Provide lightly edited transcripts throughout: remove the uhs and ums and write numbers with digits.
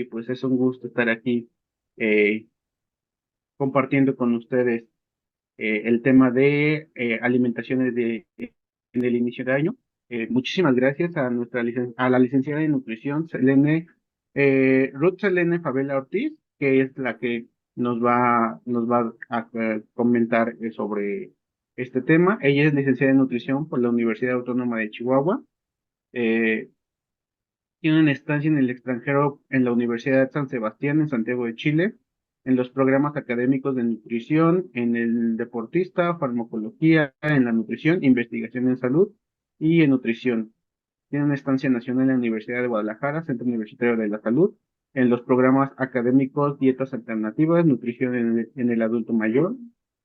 pues es un gusto estar aquí eh, compartiendo con ustedes el tema de alimentaciones en el inicio de año. Muchísimas gracias a a la licenciada en nutrición, Ruth Selene Favela Ortiz, que es la que nos va a comentar sobre este tema. Ella es licenciada en nutrición por la Universidad Autónoma de Chihuahua. Eh, Tiene una estancia en el extranjero en la Universidad de San Sebastián, en Santiago de Chile, en los programas académicos de nutrición, en el deportista, farmacología, en la nutrición, investigación en salud y en nutrición. Tiene una estancia nacional en la Universidad de Guadalajara, Centro Universitario de la Salud, en los programas académicos Dietas Alternativas, Nutrición en el Adulto Mayor,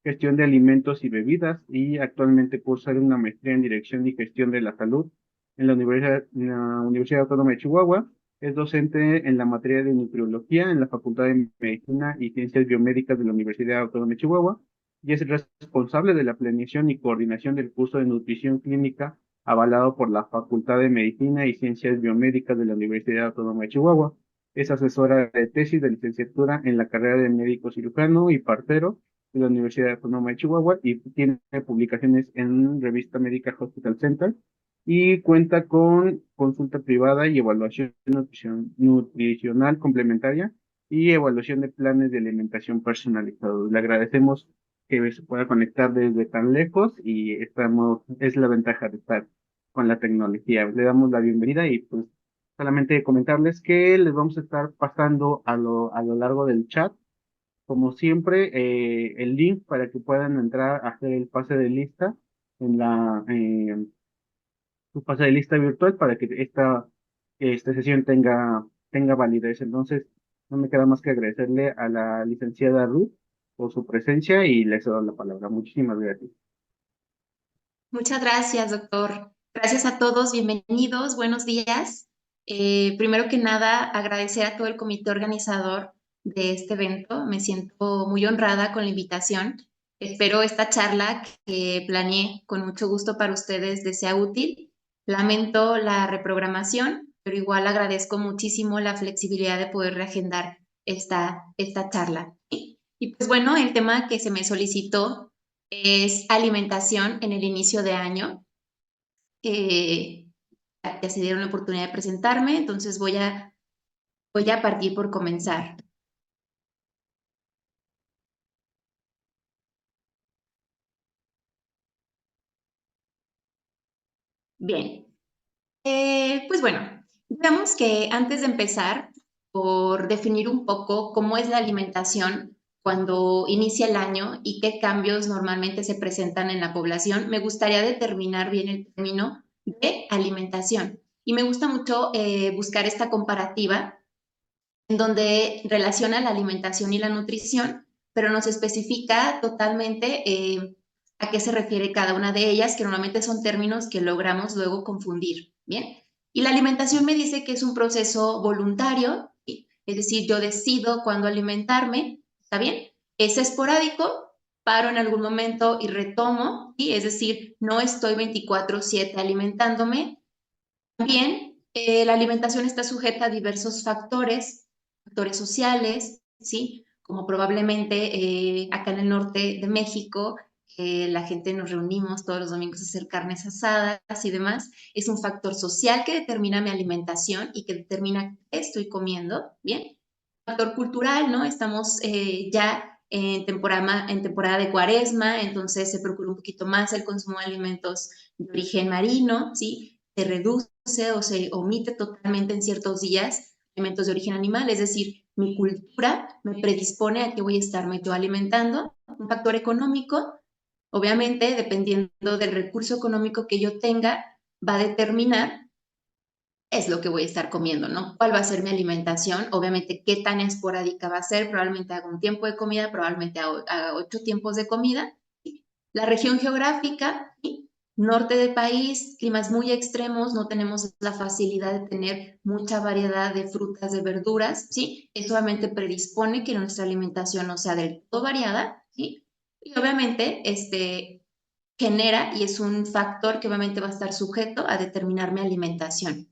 Gestión de Alimentos y Bebidas, y actualmente cursa una maestría en Dirección y Gestión de la Salud en la Universidad Autónoma de Chihuahua. Es docente en la materia de nutriología en la Facultad de Medicina y Ciencias Biomédicas de la Universidad Autónoma de Chihuahua y es responsable de la planeación y coordinación del curso de nutrición clínica avalado por la Facultad de Medicina y Ciencias Biomédicas de la Universidad Autónoma de Chihuahua. Es asesora de tesis de licenciatura en la carrera de médico cirujano y partero de la Universidad Autónoma de Chihuahua y tiene publicaciones en revista médica Hospital Center y cuenta con consulta privada y evaluación nutricional complementaria y evaluación de planes de alimentación personalizados. Le agradecemos que se pueda conectar desde tan lejos y es la ventaja de estar con la tecnología. Le damos la bienvenida y pues solamente comentarles que les vamos a estar pasando a lo largo del chat, como siempre, el link para que puedan entrar a hacer el pase de lista en su pase de lista virtual para que esta sesión tenga validez. Entonces, no me queda más que agradecerle a la licenciada Ruth por su presencia y le cedo la palabra. Muchísimas gracias. Muchas gracias, doctor. Gracias a todos, bienvenidos, buenos días. Primero que nada, agradecer a todo el comité organizador de este evento. Me siento muy honrada con la invitación. Espero esta charla que planeé con mucho gusto para ustedes les sea útil. Lamento la reprogramación, pero igual agradezco muchísimo la flexibilidad de poder reagendar esta charla. Y pues bueno, el tema que se me solicitó es alimentación en el inicio de año. Ya se dieron la oportunidad de presentarme, entonces voy a partir por comenzar. Bien, pues bueno, digamos que antes de empezar, por definir un poco cómo es la alimentación cuando inicia el año y qué cambios normalmente se presentan en la población, me gustaría determinar bien el término de alimentación. Y me gusta mucho buscar esta comparativa en donde relaciona la alimentación y la nutrición, pero nos especifica totalmente a qué se refiere cada una de ellas, que normalmente son términos que logramos luego confundir, ¿bien? Y la alimentación me dice que es un proceso voluntario, ¿sí? Es decir, yo decido cuándo alimentarme, ¿está bien? Es esporádico, paro en algún momento y retomo, ¿sí? Es decir, no estoy 24/7 alimentándome. También la alimentación está sujeta a diversos factores sociales, ¿sí? Como probablemente acá en el norte de México, la gente nos reunimos todos los domingos a hacer carnes asadas y demás. Es un factor social que determina mi alimentación y que determina qué estoy comiendo, ¿bien? Factor cultural, ¿no? Estamos ya en temporada de cuaresma, entonces se procura un poquito más el consumo de alimentos de origen marino, ¿sí? Se reduce o se omite totalmente en ciertos días alimentos de origen animal, es decir, mi cultura me predispone a que voy a estarme yo alimentando. Un factor económico, obviamente, dependiendo del recurso económico que yo tenga, va a determinar es lo que voy a estar comiendo, ¿no? ¿Cuál va a ser mi alimentación? Obviamente, qué tan esporádica va a ser. Probablemente haga un tiempo de comida, probablemente haga 8 tiempos de comida. La región geográfica, ¿sí? Norte del país, climas muy extremos, no tenemos la facilidad de tener mucha variedad de frutas, de verduras, ¿sí? Eso obviamente predispone que nuestra alimentación no sea del todo variada, ¿sí? Y obviamente, genera y es un factor que obviamente va a estar sujeto a determinar mi alimentación.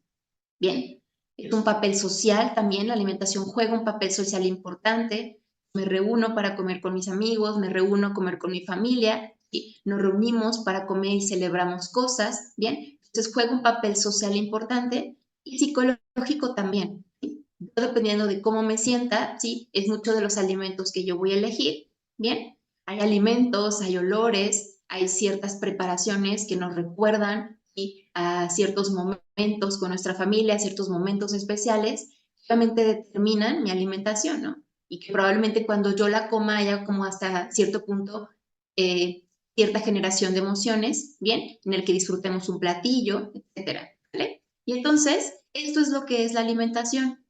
Bien, Es un papel social también, la alimentación juega un papel social importante. Me reúno para comer con mis amigos, me reúno a comer con mi familia, y nos reunimos para comer y celebramos cosas, ¿bien? Entonces juega un papel social importante y psicológico también. ¿Sí? Yo, dependiendo de cómo me sienta, ¿sí? Es mucho de los alimentos que yo voy a elegir, ¿bien? Hay alimentos, hay olores, hay ciertas preparaciones que nos recuerdan, ¿sí? A ciertos momentos con nuestra familia, a ciertos momentos especiales, que obviamente determinan mi alimentación, ¿no? Y que probablemente cuando yo la coma haya como hasta cierto punto cierta generación de emociones, ¿bien? En el que disfrutemos un platillo, etcétera, ¿vale? Y entonces, esto es lo que es la alimentación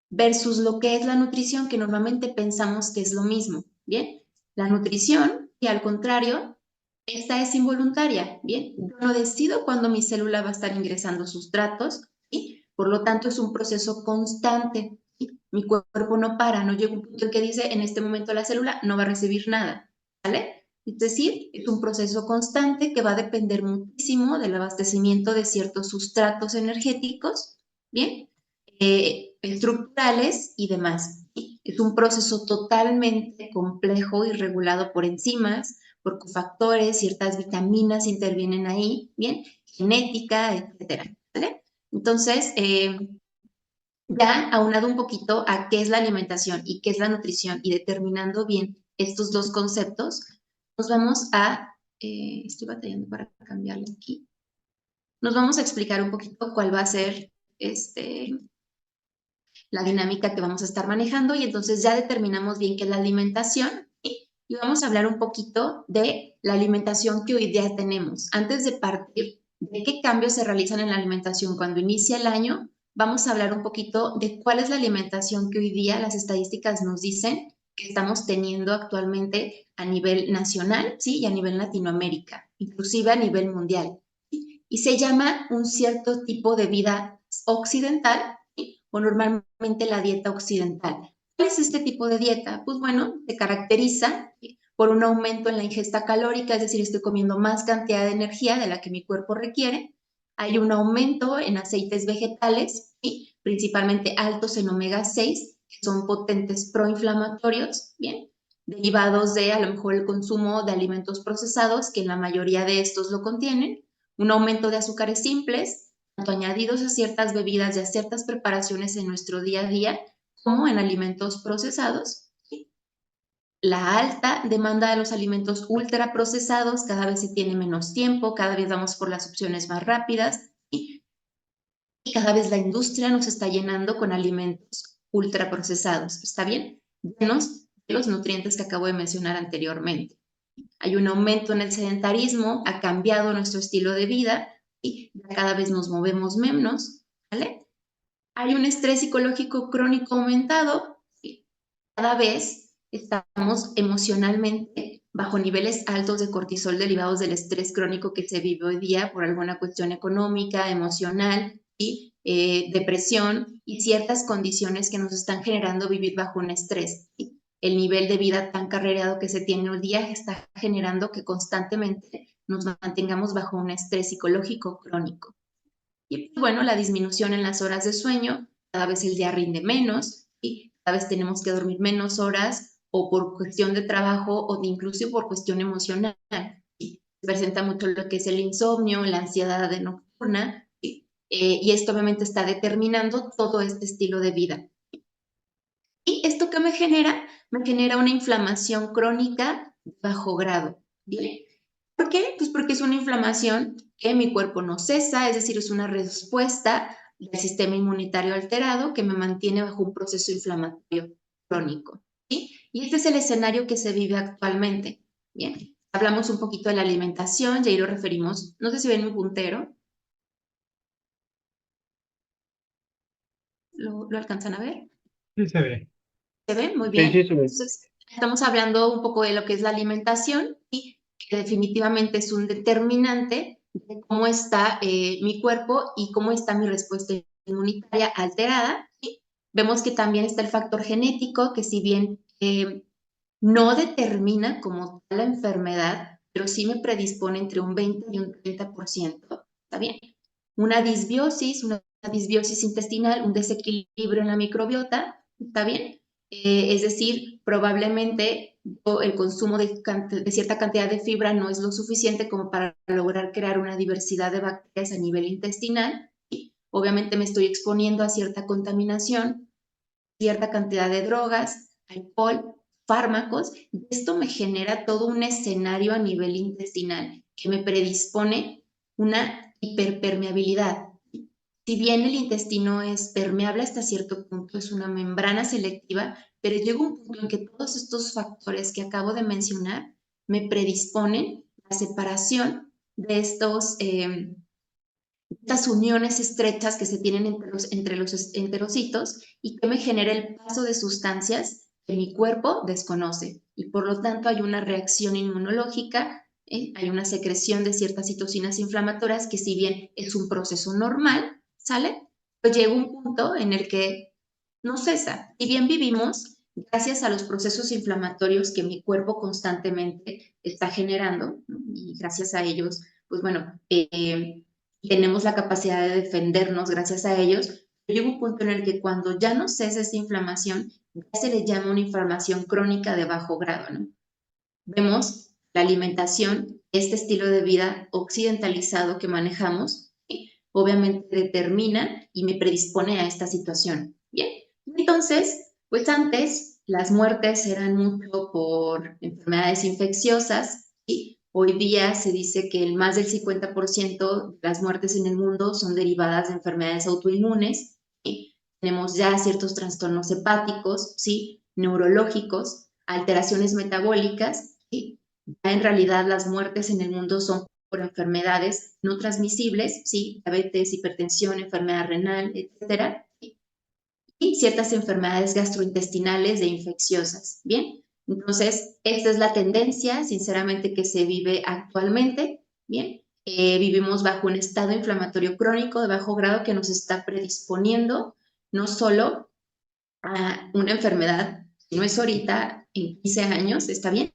versus lo que es la nutrición, que normalmente pensamos que es lo mismo, ¿bien? La nutrición, y al contrario, esta es involuntaria, ¿bien? Yo no decido cuándo mi célula va a estar ingresando sustratos, ¿sí? Por lo tanto, es un proceso constante, ¿sí? Mi cuerpo no para, no llega un punto en que dice, en este momento la célula no va a recibir nada, ¿vale? Es decir, es un proceso constante que va a depender muchísimo del abastecimiento de ciertos sustratos energéticos, ¿bien? Estructurales y demás. ¿Sí? Es un proceso totalmente complejo y regulado por enzimas, por cofactores, ciertas vitaminas intervienen ahí, ¿bien? Genética, etcétera. ¿Vale? Entonces, ya aunado un poquito a qué es la alimentación y qué es la nutrición y determinando bien estos dos conceptos, nos vamos a, estoy batallando para cambiarle aquí, nos vamos a explicar un poquito cuál va a ser la dinámica que vamos a estar manejando y entonces ya determinamos bien qué es la alimentación, ¿sí? Y vamos a hablar un poquito de la alimentación que hoy día tenemos. Antes de partir de qué cambios se realizan en la alimentación cuando inicia el año, vamos a hablar un poquito de cuál es la alimentación que hoy día las estadísticas nos dicen que estamos teniendo actualmente a nivel nacional, ¿sí? Y a nivel Latinoamérica, inclusive a nivel mundial. ¿Sí? Y se llama un cierto tipo de vida occidental, ¿sí? O normalmente la dieta occidental. ¿Cuál es este tipo de dieta? Pues bueno, se caracteriza por un aumento en la ingesta calórica, es decir, estoy comiendo más cantidad de energía de la que mi cuerpo requiere. Hay un aumento en aceites vegetales, ¿sí? Principalmente altos en omega 6, que son potentes proinflamatorios, ¿bien? Derivados de a lo mejor el consumo de alimentos procesados, que la mayoría de estos lo contienen. Un aumento de azúcares simples, tanto añadidos a ciertas bebidas y a ciertas preparaciones en nuestro día a día, como en alimentos procesados. La alta demanda de los alimentos ultraprocesados, cada vez se tiene menos tiempo, cada vez vamos por las opciones más rápidas y cada vez la industria nos está llenando con alimentos ultraprocesados, ¿está bien? Llenos de los nutrientes que acabo de mencionar anteriormente. Hay un aumento en el sedentarismo, ha cambiado nuestro estilo de vida y cada vez nos movemos menos, ¿vale? Hay un estrés psicológico crónico aumentado y cada vez estamos emocionalmente bajo niveles altos de cortisol derivados del estrés crónico que se vive hoy día por alguna cuestión económica, emocional, y depresión y ciertas condiciones que nos están generando vivir bajo un estrés. ¿Sí? El nivel de vida tan carrereado que se tiene hoy día está generando que constantemente nos mantengamos bajo un estrés psicológico crónico. Y pues, bueno, la disminución en las horas de sueño, cada vez el día rinde menos y cada vez tenemos que dormir menos horas o por cuestión de trabajo o de incluso por cuestión emocional. ¿Sí? Se presenta mucho lo que es el insomnio, la ansiedad de nocturna, ¿sí? Y esto obviamente está determinando todo este estilo de vida. ¿Y esto qué me genera? Me genera una inflamación crónica de bajo grado. ¿Bien? ¿Por qué? Pues porque es una inflamación que mi cuerpo no cesa, es decir, es una respuesta del sistema inmunitario alterado que me mantiene bajo un proceso inflamatorio crónico. ¿Sí? Y este es el escenario que se vive actualmente. Bien, hablamos un poquito de la alimentación y ahí lo referimos. No sé si ven mi puntero. ¿Lo alcanzan a ver? Sí se ve. ¿Se ve? Muy Sí, sí, bien. se ve. Entonces, estamos hablando un poco de lo que es la alimentación y que definitivamente es un determinante de cómo está mi cuerpo y cómo está mi respuesta inmunitaria alterada. ¿Sí? Vemos que también está el factor genético, que si bien no determina como tal la enfermedad, pero sí me predispone entre un 20 y un 30%. ¿Está bien? Una disbiosis, una disbiosis intestinal, un desequilibrio en la microbiota, ¿está bien? Es decir, probablemente el consumo de cierta cantidad de fibra no es lo suficiente como para lograr crear una diversidad de bacterias a nivel intestinal. Obviamente me estoy exponiendo a cierta contaminación, cierta cantidad de drogas, alcohol, fármacos, y esto me genera todo un escenario a nivel intestinal que me predispone una hiperpermeabilidad. Si bien el intestino es permeable hasta cierto punto, es una membrana selectiva, pero llega un punto en que todos estos factores que acabo de mencionar me predisponen a la separación de estas uniones estrechas que se tienen entre los enterocitos y que me genera el paso de sustancias que mi cuerpo desconoce. Y por lo tanto hay una reacción inmunológica, hay una secreción de ciertas citocinas inflamatorias que si bien es un proceso normal, ¿sale? Pero llega un punto en el que no cesa. Y bien vivimos gracias a los procesos inflamatorios que mi cuerpo constantemente está generando, ¿no? Y gracias a ellos, pues bueno, tenemos la capacidad de defendernos gracias a ellos. Llega un punto en el que cuando ya no cesa esta inflamación, ya se le llama una inflamación crónica de bajo grado, ¿no? Vemos la alimentación, este estilo de vida occidentalizado que manejamos, ¿sí? Obviamente determina y me predispone a esta situación. Bien, entonces, pues antes las muertes eran mucho por enfermedades infecciosas, ¿sí? Hoy día se dice que el más del 50% de las muertes en el mundo son derivadas de enfermedades autoinmunes, ¿sí? Tenemos ya ciertos trastornos hepáticos, ¿sí? Neurológicos, alteraciones metabólicas, ¿sí? Ya en realidad las muertes en el mundo son por enfermedades no transmisibles, ¿sí? Diabetes, hipertensión, enfermedad renal, etcétera, ¿sí? Y ciertas enfermedades gastrointestinales e infecciosas, ¿bien? Entonces, esta es la tendencia, sinceramente, que se vive actualmente, ¿bien? Vivimos bajo un estado inflamatorio crónico de bajo grado que nos está predisponiendo no solo a una enfermedad, si no es ahorita, en 15 años, está bien,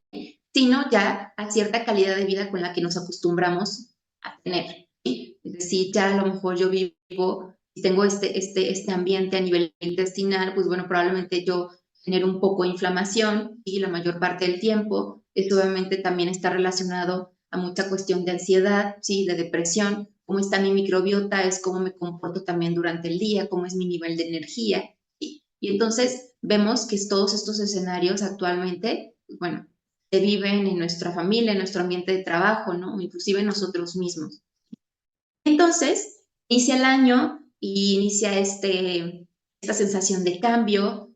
sino ya a cierta calidad de vida con la que nos acostumbramos a tener, ¿sí? Es decir, ya a lo mejor yo vivo, y tengo este ambiente a nivel intestinal, pues bueno, probablemente yo genero un poco de inflamación y la mayor parte del tiempo. Esto obviamente también está relacionado a mucha cuestión de ansiedad, ¿sí? De depresión, cómo está mi microbiota, es cómo me comporto también durante el día, cómo es mi nivel de energía, ¿sí? Y entonces vemos que todos estos escenarios actualmente, bueno, se viven en nuestra familia, en nuestro ambiente de trabajo, ¿no? Inclusive nosotros mismos. Entonces, inicia el año y inicia esta sensación de cambio,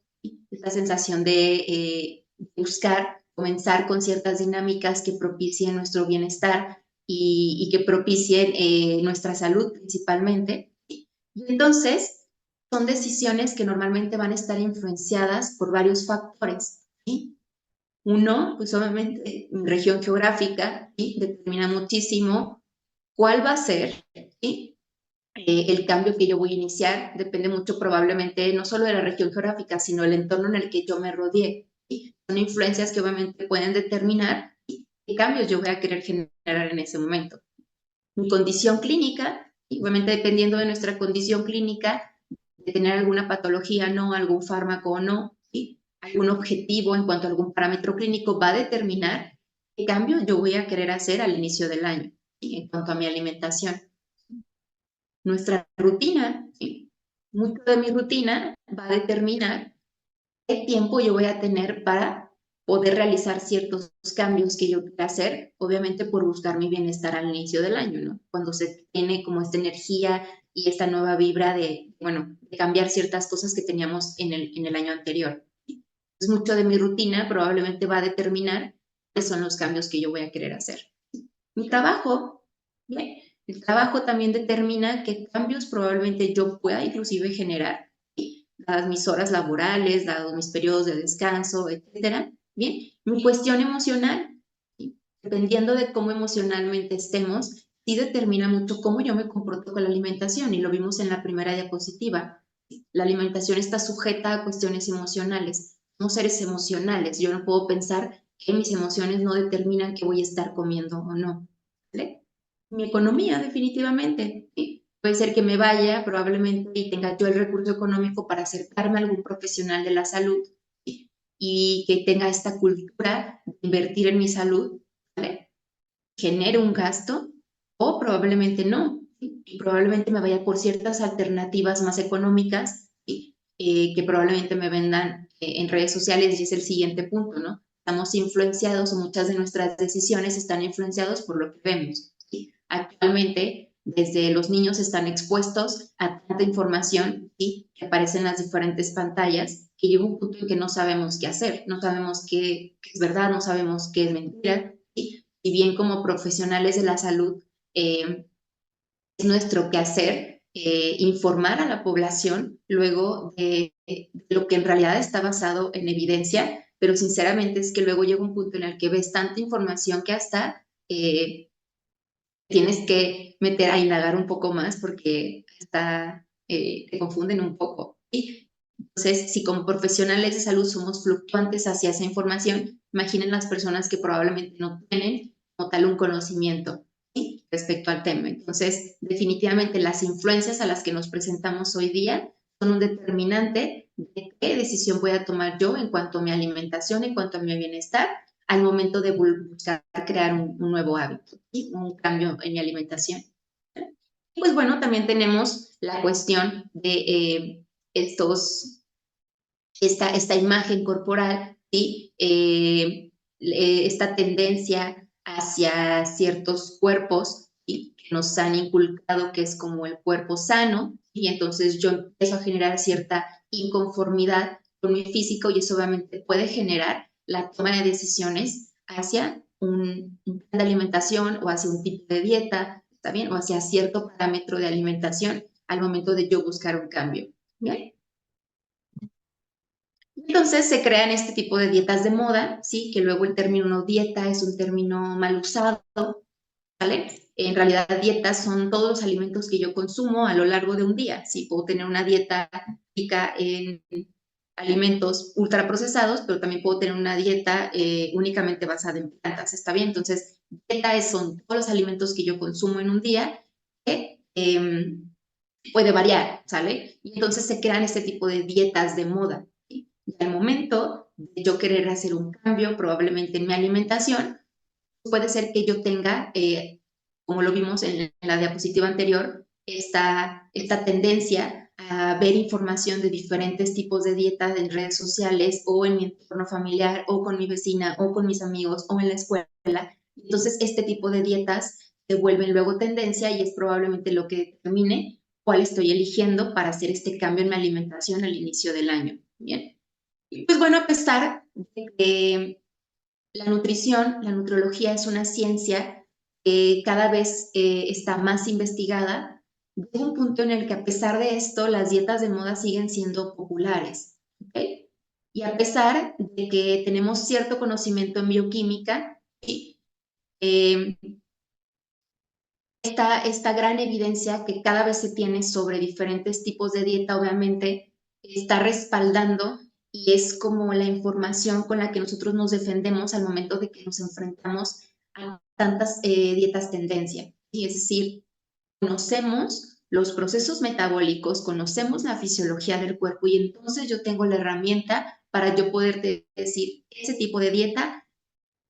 esta sensación de buscar, comenzar con ciertas dinámicas que propicien nuestro bienestar y que propicien nuestra salud principalmente. Y entonces, son decisiones que normalmente van a estar influenciadas por varios factores, ¿sí? Uno, pues obviamente, región geográfica, ¿sí? Determina muchísimo cuál va a ser, ¿sí? El cambio que yo voy a iniciar. Depende mucho probablemente no solo de la región geográfica, sino el entorno en el que yo me rodeé, ¿sí? Son influencias que obviamente pueden determinar qué cambios yo voy a querer generar en ese momento. Mi condición clínica, y obviamente dependiendo de nuestra condición clínica, de tener alguna patología, no, algún fármaco o no, ¿sí? Algún objetivo en cuanto a algún parámetro clínico va a determinar qué cambio yo voy a querer hacer al inicio del año, ¿sí? En cuanto a mi alimentación. Nuestra rutina, ¿sí? Mucho de mi rutina va a determinar qué tiempo yo voy a tener para poder realizar ciertos cambios que yo quiera hacer, obviamente por buscar mi bienestar al inicio del año, ¿no? Cuando se tiene como esta energía y esta nueva vibra de, bueno, de cambiar ciertas cosas que teníamos en el año anterior. Entonces, mucho de mi rutina probablemente va a determinar cuáles son los cambios que yo voy a querer hacer. Mi trabajo, ¿bien? El trabajo también determina qué cambios probablemente yo pueda inclusive generar, ¿sí? Dadas mis horas laborales, dados mis periodos de descanso, etcétera. Bien, mi cuestión emocional, ¿sí? Dependiendo de cómo emocionalmente estemos, sí determina mucho cómo yo me comporto con la alimentación, y lo vimos en la primera diapositiva. La alimentación está sujeta a cuestiones emocionales. Somos seres emocionales. Yo no puedo pensar que mis emociones no determinan qué voy a estar comiendo o no. ¿Vale? Mi economía, definitivamente, ¿sí? Puede ser que me vaya probablemente y tenga yo el recurso económico para acercarme a algún profesional de la salud, ¿sí? Y que tenga esta cultura de invertir en mi salud, ¿vale? Genere un gasto o probablemente no, ¿sí? Y probablemente me vaya por ciertas alternativas más económicas, ¿sí? Que probablemente me vendan en redes sociales, y es el siguiente punto, ¿no? Estamos influenciados o muchas de nuestras decisiones están influenciados por lo que vemos, ¿sí? Actualmente, desde los niños están expuestos a tanta información, ¿sí? Que aparece en las diferentes pantallas, que llega un punto en que no sabemos qué hacer, no sabemos qué es verdad, no sabemos qué es mentira, ¿sí? Y bien como profesionales de la salud, es nuestro quehacer informar a la población luego de lo que en realidad está basado en evidencia, pero sinceramente es que luego llega un punto en el que ves tanta información que hasta tienes que meter a indagar un poco más porque hasta te confunden un poco. ¿Sí? Entonces, si como profesionales de salud somos fluctuantes hacia esa información, imaginen las personas que probablemente no tienen como tal un conocimiento, ¿sí? Respecto al tema. Entonces, definitivamente las influencias a las que nos presentamos hoy día son un determinante de qué decisión voy a tomar yo en cuanto a mi alimentación, en cuanto a mi bienestar, al momento de buscar crear un nuevo hábito, ¿sí? Un cambio en mi alimentación. Y pues bueno, también tenemos la cuestión de esta imagen corporal, ¿sí? Esta tendencia hacia ciertos cuerpos, ¿sí? Que nos han inculcado que es como el cuerpo sano, y entonces yo empiezo a generar cierta inconformidad con mi físico y eso obviamente puede generar la toma de decisiones hacia un plan de alimentación o hacia un tipo de dieta, ¿está bien? O hacia cierto parámetro de alimentación al momento de yo buscar un cambio, ¿bien? Entonces se crean este tipo de dietas de moda, ¿sí? Que luego el término dieta es un término mal usado, ¿vale? En realidad dietas son todos los alimentos que yo consumo a lo largo de un día, ¿sí? Puedo tener una dieta rica en alimentos ultraprocesados, pero también puedo tener una dieta únicamente basada en plantas, ¿está bien? Entonces, dieta son todos los alimentos que yo consumo en un día que puede variar, ¿sale? Y entonces se crean este tipo de dietas de moda. ¿Sí? Y al momento de yo querer hacer un cambio, probablemente en mi alimentación, puede ser que yo tenga, como lo vimos en la diapositiva anterior, esta tendencia a ver información de diferentes tipos de dietas en redes sociales o en mi entorno familiar o con mi vecina o con mis amigos o en la escuela. Entonces, este tipo de dietas se vuelven luego tendencia y es probablemente lo que determine cuál estoy eligiendo para hacer este cambio en mi alimentación al inicio del año. Bien. Y pues bueno, a pesar de que la nutrición, la nutriología es una ciencia que cada vez está más investigada, llega un punto en el que a pesar de esto, las dietas de moda siguen siendo populares. ¿Okay? Y a pesar de que tenemos cierto conocimiento en bioquímica, ¿sí? eh, esta gran evidencia que cada vez se tiene sobre diferentes tipos de dieta, obviamente, está respaldando y es como la información con la que nosotros nos defendemos al momento de que nos enfrentamos a tantas dietas tendencia. Y es decir, conocemos los procesos metabólicos, conocemos la fisiología del cuerpo y entonces yo tengo la herramienta para yo poder decir, ese tipo de dieta,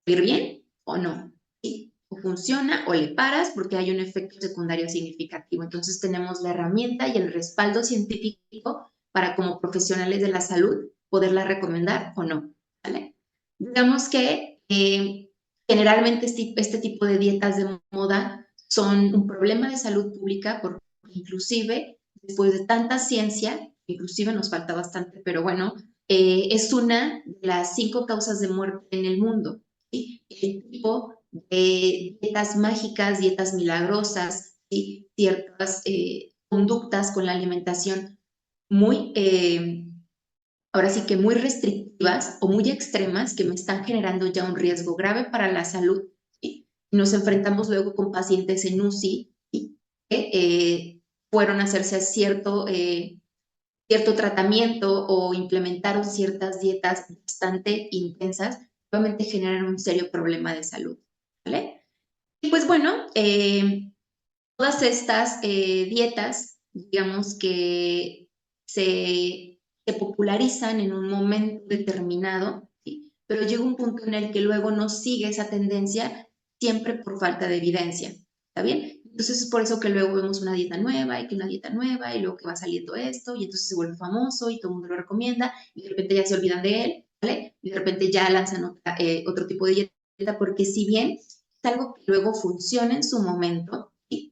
¿ir bien o no? ¿Sí? O funciona o le paras porque hay un efecto secundario significativo. Entonces tenemos la herramienta y el respaldo científico para como profesionales de la salud poderla recomendar o no. ¿Vale? Digamos que generalmente este tipo de dietas de moda son un problema de salud pública porque inclusive después de tanta ciencia, inclusive nos falta bastante, pero bueno, es una de las 5 causas de muerte en el mundo. ¿Sí? El tipo de dietas mágicas, dietas milagrosas, ¿sí? Ciertas conductas con la alimentación muy, ahora sí que muy restrictivas o muy extremas que me están generando ya un riesgo grave para la salud. ¿Sí? Nos enfrentamos luego con pacientes en UCI, ¿sí? Que fueron a hacerse cierto tratamiento o implementaron ciertas dietas bastante intensas, obviamente generan un serio problema de salud. ¿Vale? Y pues bueno, Todas estas dietas, digamos que se popularizan en un momento determinado, ¿sí? Pero llega un punto en el que luego no sigue esa tendencia siempre por falta de evidencia, ¿está bien? Entonces es por eso que luego vemos una dieta nueva y que una dieta nueva y luego que va saliendo esto y entonces se vuelve famoso y todo el mundo lo recomienda y de repente ya se olvidan de él, ¿vale? Y de repente ya lanzan otro tipo de dieta porque si bien es algo que luego funciona en su momento, ¿sí?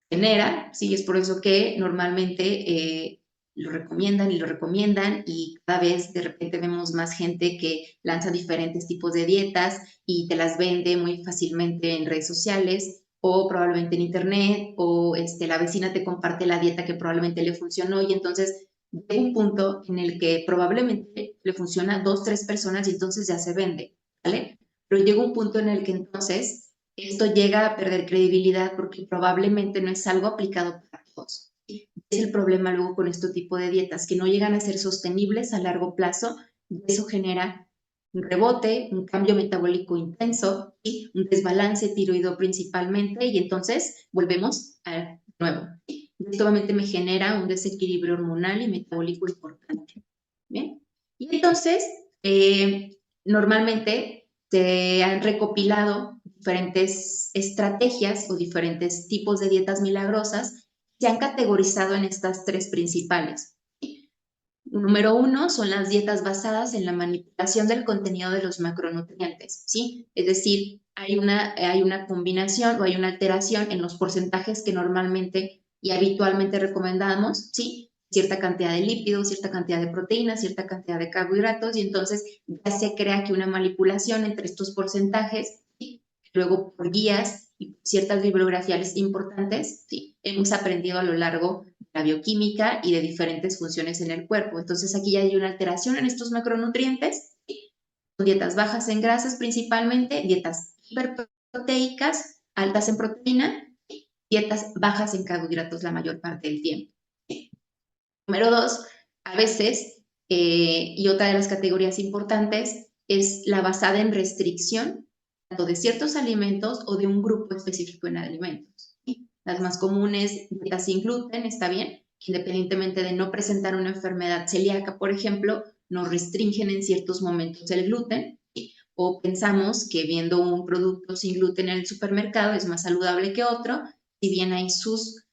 Genera, sí, es por eso que normalmente lo recomiendan y lo recomiendan y cada vez de repente vemos más gente que lanza diferentes tipos de dietas y te las vende muy fácilmente en redes sociales o probablemente en internet o la vecina te comparte la dieta que probablemente le funcionó y entonces llega un punto en el que probablemente le funciona a 2, 3 personas y entonces ya se vende, ¿vale? Pero llega un punto en el que entonces esto llega a perder credibilidad porque probablemente no es algo aplicado para todos. Es el problema luego con este tipo de dietas, que no llegan a ser sostenibles a largo plazo y eso genera un rebote, un cambio metabólico intenso y un desbalance tiroideo principalmente y entonces volvemos a nuevo. Esto obviamente me genera un desequilibrio hormonal y metabólico importante. ¿Bien? Y entonces, normalmente se han recopilado diferentes estrategias o diferentes tipos de dietas milagrosas, se han categorizado en estas 3 principales. Número 1 son las dietas basadas en la manipulación del contenido de los macronutrientes, ¿sí? Es decir, hay una combinación o hay una alteración en los porcentajes que normalmente y habitualmente recomendamos, ¿sí? Cierta cantidad de lípidos, cierta cantidad de proteínas, cierta cantidad de carbohidratos y entonces ya se crea aquí una manipulación entre estos porcentajes, ¿sí? Luego por guías y ciertas bibliografías importantes, ¿sí? Hemos aprendido a lo largo la bioquímica y de diferentes funciones en el cuerpo. Entonces aquí ya hay una alteración en estos macronutrientes. Son dietas bajas en grasas principalmente, dietas hiperproteicas, altas en proteína, dietas bajas en carbohidratos la mayor parte del tiempo. Número 2, a veces, y otra de las categorías importantes, es la basada en restricción, tanto de ciertos alimentos o de un grupo específico en alimentos. Las más comunes, dietas sin gluten, está bien, independientemente de no presentar una enfermedad celíaca, por ejemplo, nos restringen en ciertos momentos el gluten, o pensamos que viendo un producto sin gluten en el supermercado es más saludable que otro, si bien hay sus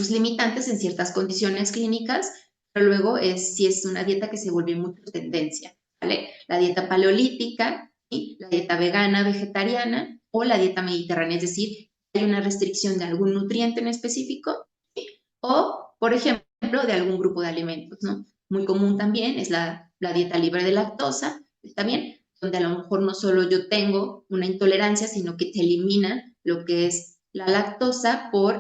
limitantes en ciertas condiciones clínicas, pero luego si es una dieta que se vuelve mucho tendencia, ¿vale? La dieta paleolítica, ¿sí? La dieta vegana, vegetariana o la dieta mediterránea, es decir, hay una restricción de algún nutriente en específico, ¿sí? O, por ejemplo, de algún grupo de alimentos, ¿no? Muy común también es la dieta libre de lactosa, ¿está bien? Donde a lo mejor no solo yo tengo una intolerancia, sino que te elimina lo que es la lactosa por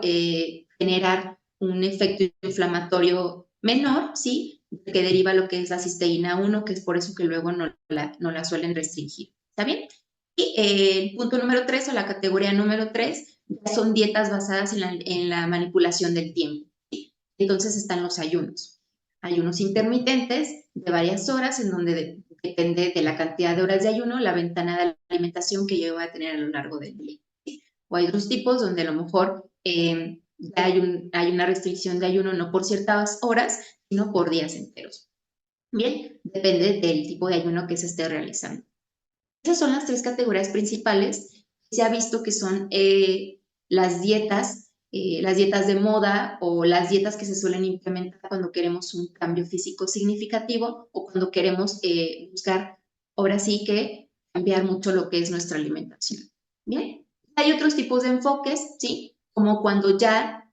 generar un efecto inflamatorio menor, ¿sí? Que deriva lo que es la cisteína 1, que es por eso que luego no la suelen restringir. ¿Está bien? Y el punto número 3 o la categoría número 3 ya son dietas basadas en la manipulación del tiempo. ¿Sí? Entonces están los ayunos. Ayunos intermitentes de varias horas en donde depende de la cantidad de horas de ayuno, la ventana de alimentación que yo voy a tener a lo largo del día. ¿Sí? O hay otros tipos donde a lo mejor ya hay una restricción de ayuno no por ciertas horas, sino por días enteros. Bien, depende del tipo de ayuno que se esté realizando. Esas son las 3 categorías principales. Se ha visto que son las dietas de moda o las dietas que se suelen implementar cuando queremos un cambio físico significativo o cuando queremos buscar, ahora sí que cambiar mucho lo que es nuestra alimentación. Bien, hay otros tipos de enfoques, ¿sí? Como cuando ya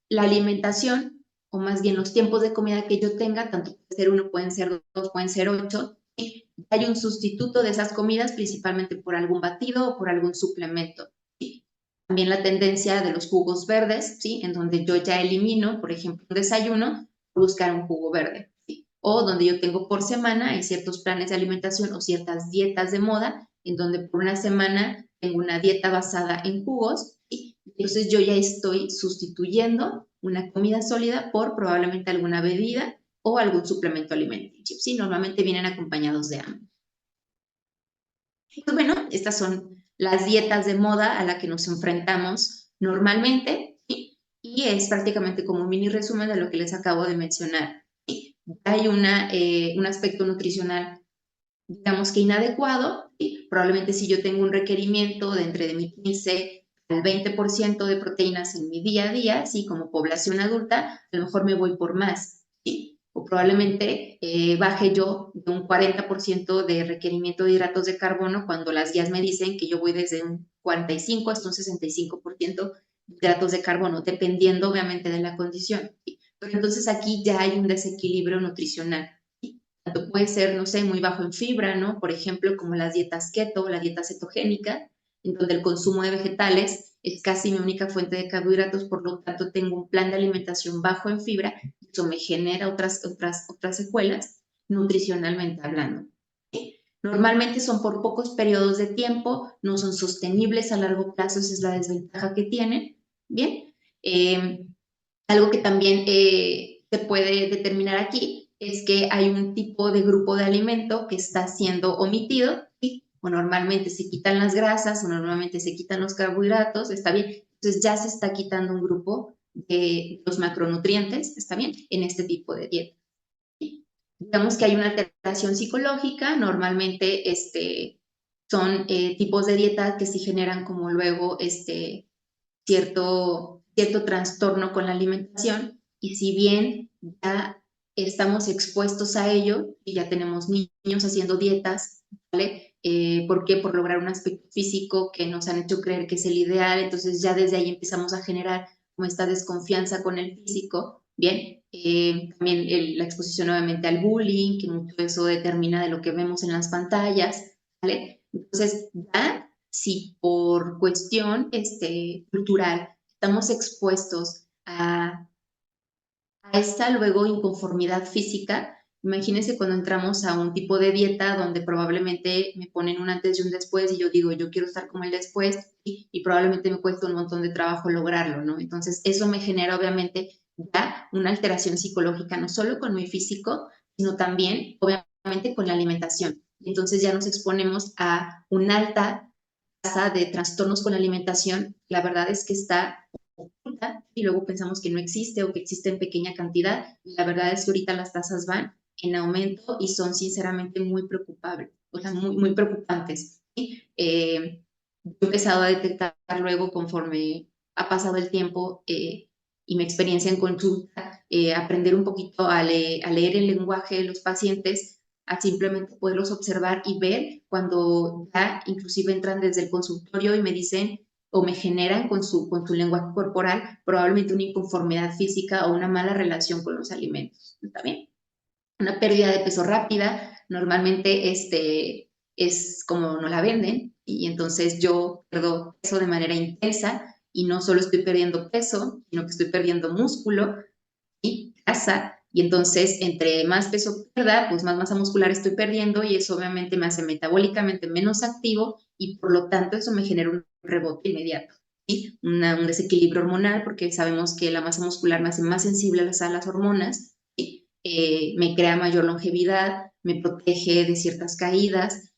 la alimentación, o más bien los tiempos de comida que yo tenga, tanto puede ser 1, pueden ser 2, pueden ser 8, ¿sí? Hay un sustituto de esas comidas, principalmente por algún batido o por algún suplemento. ¿Sí? También la tendencia de los jugos verdes, ¿sí? En donde yo ya elimino, por ejemplo, un desayuno, buscar un jugo verde. ¿Sí? O donde yo tengo por semana, hay ciertos planes de alimentación o ciertas dietas de moda, en donde por una semana tengo una dieta basada en jugos. ¿Sí? Entonces yo ya estoy sustituyendo una comida sólida por probablemente alguna bebida o algún suplemento alimenticio. Sí, normalmente vienen acompañados de ambos. Pues bueno, estas son las dietas de moda a la que nos enfrentamos normalmente, ¿sí? Y es prácticamente como un mini resumen de lo que les acabo de mencionar. ¿Sí? Hay un aspecto nutricional, digamos que inadecuado, ¿sí? Probablemente si yo tengo un requerimiento de entre de mi 15 al 20% de proteínas en mi día a día, ¿sí? Como población adulta, a lo mejor me voy por más, ¿sí? O probablemente baje yo de un 40% de requerimiento de hidratos de carbono cuando las guías me dicen que yo voy desde un 45 hasta un 65% de hidratos de carbono, dependiendo obviamente de la condición. ¿Sí? Pero entonces aquí ya hay un desequilibrio nutricional. Tanto puede ser, no sé, muy bajo en fibra, ¿no? Por ejemplo, como las dietas keto, la dieta cetogénica, en donde el consumo de vegetales es casi mi única fuente de carbohidratos, por lo tanto tengo un plan de alimentación bajo en fibra, y eso me genera otras secuelas nutricionalmente hablando. ¿Sí? Normalmente son por pocos periodos de tiempo, no son sostenibles a largo plazo, esa es la desventaja que tienen. Bien, algo que también se puede determinar aquí es que hay un tipo de grupo de alimento que está siendo omitido, ¿sí? O normalmente se quitan las grasas o normalmente se quitan los carbohidratos, está bien. Entonces ya se está quitando un grupo de los macronutrientes, está bien, en este tipo de dieta. ¿Sí? Digamos que hay una alteración psicológica, normalmente son tipos de dieta que sí generan como luego cierto trastorno con la alimentación y si bien ya estamos expuestos a ello y ya tenemos niños haciendo dietas, ¿vale? ¿Por qué? Por lograr un aspecto físico que nos han hecho creer que es el ideal, entonces ya desde ahí empezamos a generar como esta desconfianza con el físico, ¿bien? También la exposición nuevamente al bullying, que mucho eso determina de lo que vemos en las pantallas, ¿vale? Entonces ya si por cuestión cultural estamos expuestos a esta luego inconformidad física, imagínense cuando entramos a un tipo de dieta donde probablemente me ponen un antes y un después y yo digo, yo quiero estar como el después y probablemente me cuesta un montón de trabajo lograrlo, ¿no? Entonces eso me genera obviamente ya una alteración psicológica, no solo con mi físico, sino también obviamente con la alimentación. Entonces ya nos exponemos a una alta tasa de trastornos con la alimentación, la verdad es que está oculta y luego pensamos que no existe o que existe en pequeña cantidad. La verdad es que ahorita las tasas van en aumento y son sinceramente muy preocupables, o sea, muy preocupantes. ¿Sí? Yo he empezado a detectar luego conforme ha pasado el tiempo y mi experiencia en consulta, aprender un poquito a leer el lenguaje de los pacientes, a simplemente poderlos observar y ver cuando ya inclusive entran desde el consultorio y me dicen o me generan con su lenguaje corporal probablemente una inconformidad física o una mala relación con los alimentos. ¿Está bien? Una pérdida de peso rápida, normalmente es como no la venden y entonces yo pierdo peso de manera intensa y no solo estoy perdiendo peso, sino que estoy perdiendo músculo y grasa y entonces entre más peso pierda, pues más masa muscular estoy perdiendo y eso obviamente me hace metabólicamente menos activo y por lo tanto eso me genera un rebote inmediato. ¿Sí? Un desequilibrio hormonal porque sabemos que la masa muscular me hace más sensible a las hormonas, ¿sí? Me crea mayor longevidad, me protege de ciertas caídas,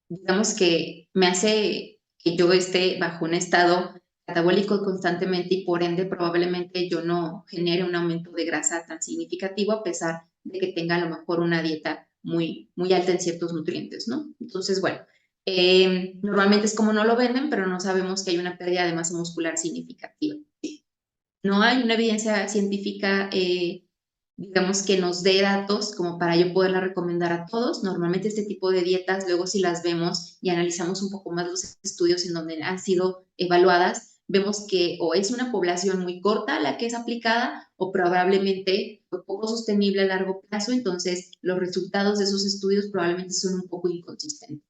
digamos que me hace que yo esté bajo un estado catabólico constantemente y por ende probablemente yo no genere un aumento de grasa tan significativo a pesar de que tenga a lo mejor una dieta muy alta en ciertos nutrientes, ¿no? Entonces, bueno, normalmente es como no lo venden, pero no sabemos que hay una pérdida de masa muscular significativa. No hay una evidencia científica, digamos, que nos dé datos como para yo poderla recomendar a todos. Normalmente este tipo de dietas, luego si las vemos y analizamos un poco más los estudios en donde han sido evaluadas, vemos que o es una población muy corta la que es aplicada o probablemente poco sostenible a largo plazo, entonces los resultados de esos estudios probablemente son un poco inconsistentes.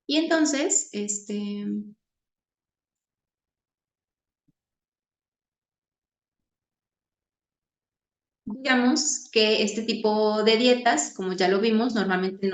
Y entonces, digamos que este tipo de dietas, como ya lo vimos, normalmente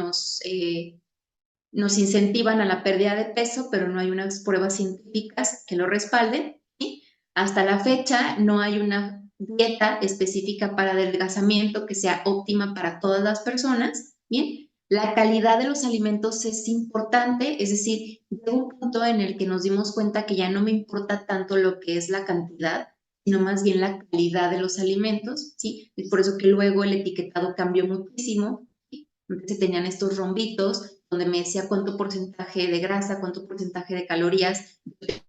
nos incentivan a la pérdida de peso, pero no hay unas pruebas científicas que lo respalden. ¿Sí? Hasta la fecha no hay una dieta específica para adelgazamiento que sea óptima para todas las personas. Bien, la calidad de los alimentos es importante, es decir, llegó un punto en el que nos dimos cuenta que ya no me importa tanto lo que es la cantidad, sino más bien la calidad de los alimentos, ¿sí? Es por eso que luego el etiquetado cambió muchísimo. ¿Sí? Antes tenían estos rombitos donde me decía cuánto porcentaje de grasa, cuánto porcentaje de calorías